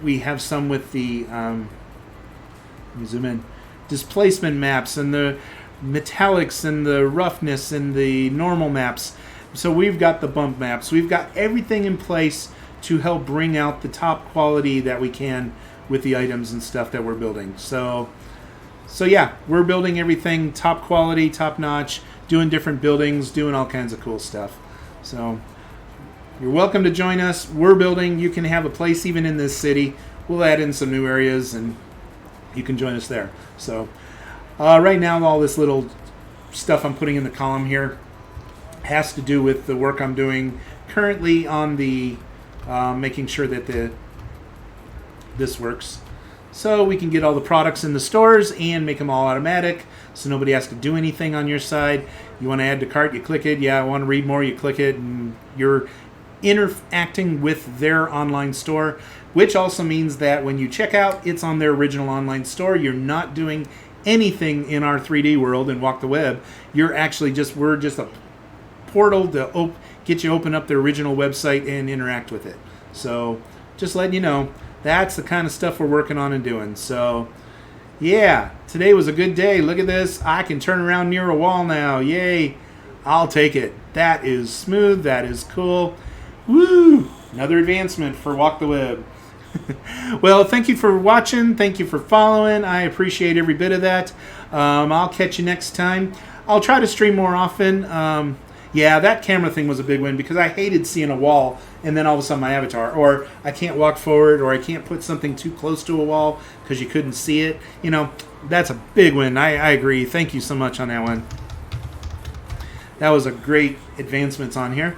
we have some with the, let me zoom in, displacement maps and the metallics and the roughness and the normal maps. So we've got the bump maps. We've got everything in place to help bring out the top quality that we can with the items and stuff that we're building. So yeah, we're building everything top quality, top notch, doing different buildings, doing all kinds of cool stuff. So you're welcome to join us. We're building. You can have a place even in this city. We'll add in some new areas and you can join us there. So right now, all this little stuff I'm putting in the column here has to do with the work I'm doing currently on the making sure that this works. So we can get all the products in the stores and make them all automatic so nobody has to do anything on your side. You want to add to cart, you click it. Yeah, I want to read more, you click it, and you're interacting with their online store, which also means that when you check out, it's on their original online store. You're not doing anything in our 3D world and WalkTheWeb. You're actually we're just a portal to get you open up their original website and interact with it. So just letting you know, that's the kind of stuff we're working on and doing. So yeah, today was a good day. Look at this. I can turn around near a wall now. Yay. I'll take it. That is smooth. That is cool. Woo! Another advancement for WalkTheWeb. Well, thank you for watching. Thank you for following. I appreciate every bit of that. I'll catch you next time. I'll try to stream more often. Yeah, that camera thing was a big win because I hated seeing a wall and then all of a sudden my avatar, or I can't walk forward, or I can't put something too close to a wall because you couldn't see it. You know, that's a big win. I agree. Thank you so much on that one. That was a great advancements on here.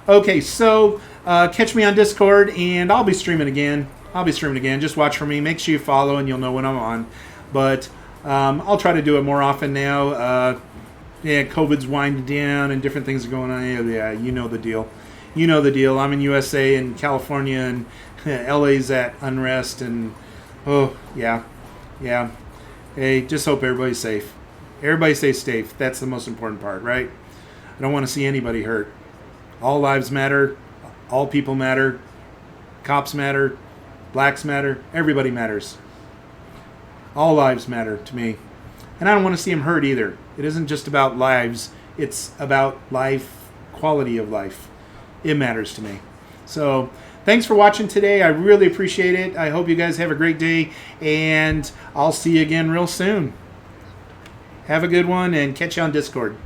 Okay, so catch me on Discord, and I'll be streaming again. Just watch for me. Make sure you follow, and you'll know when I'm on. But I'll try to do it more often now. Yeah, COVID's winding down, and different things are going on. Yeah, you know the deal. I'm in USA and California, and LA's at unrest, and oh, yeah. Hey, just hope everybody's safe. Everybody stay safe. That's the most important part, right? I don't want to see anybody hurt. All lives matter. All people matter. Cops matter. Blacks matter. Everybody matters. All lives matter to me. And I don't want to see them hurt either. It isn't just about lives. It's about life, quality of life. It matters to me. So thanks for watching today. I really appreciate it. I hope you guys have a great day, and I'll see you again real soon. Have a good one, and catch you on Discord.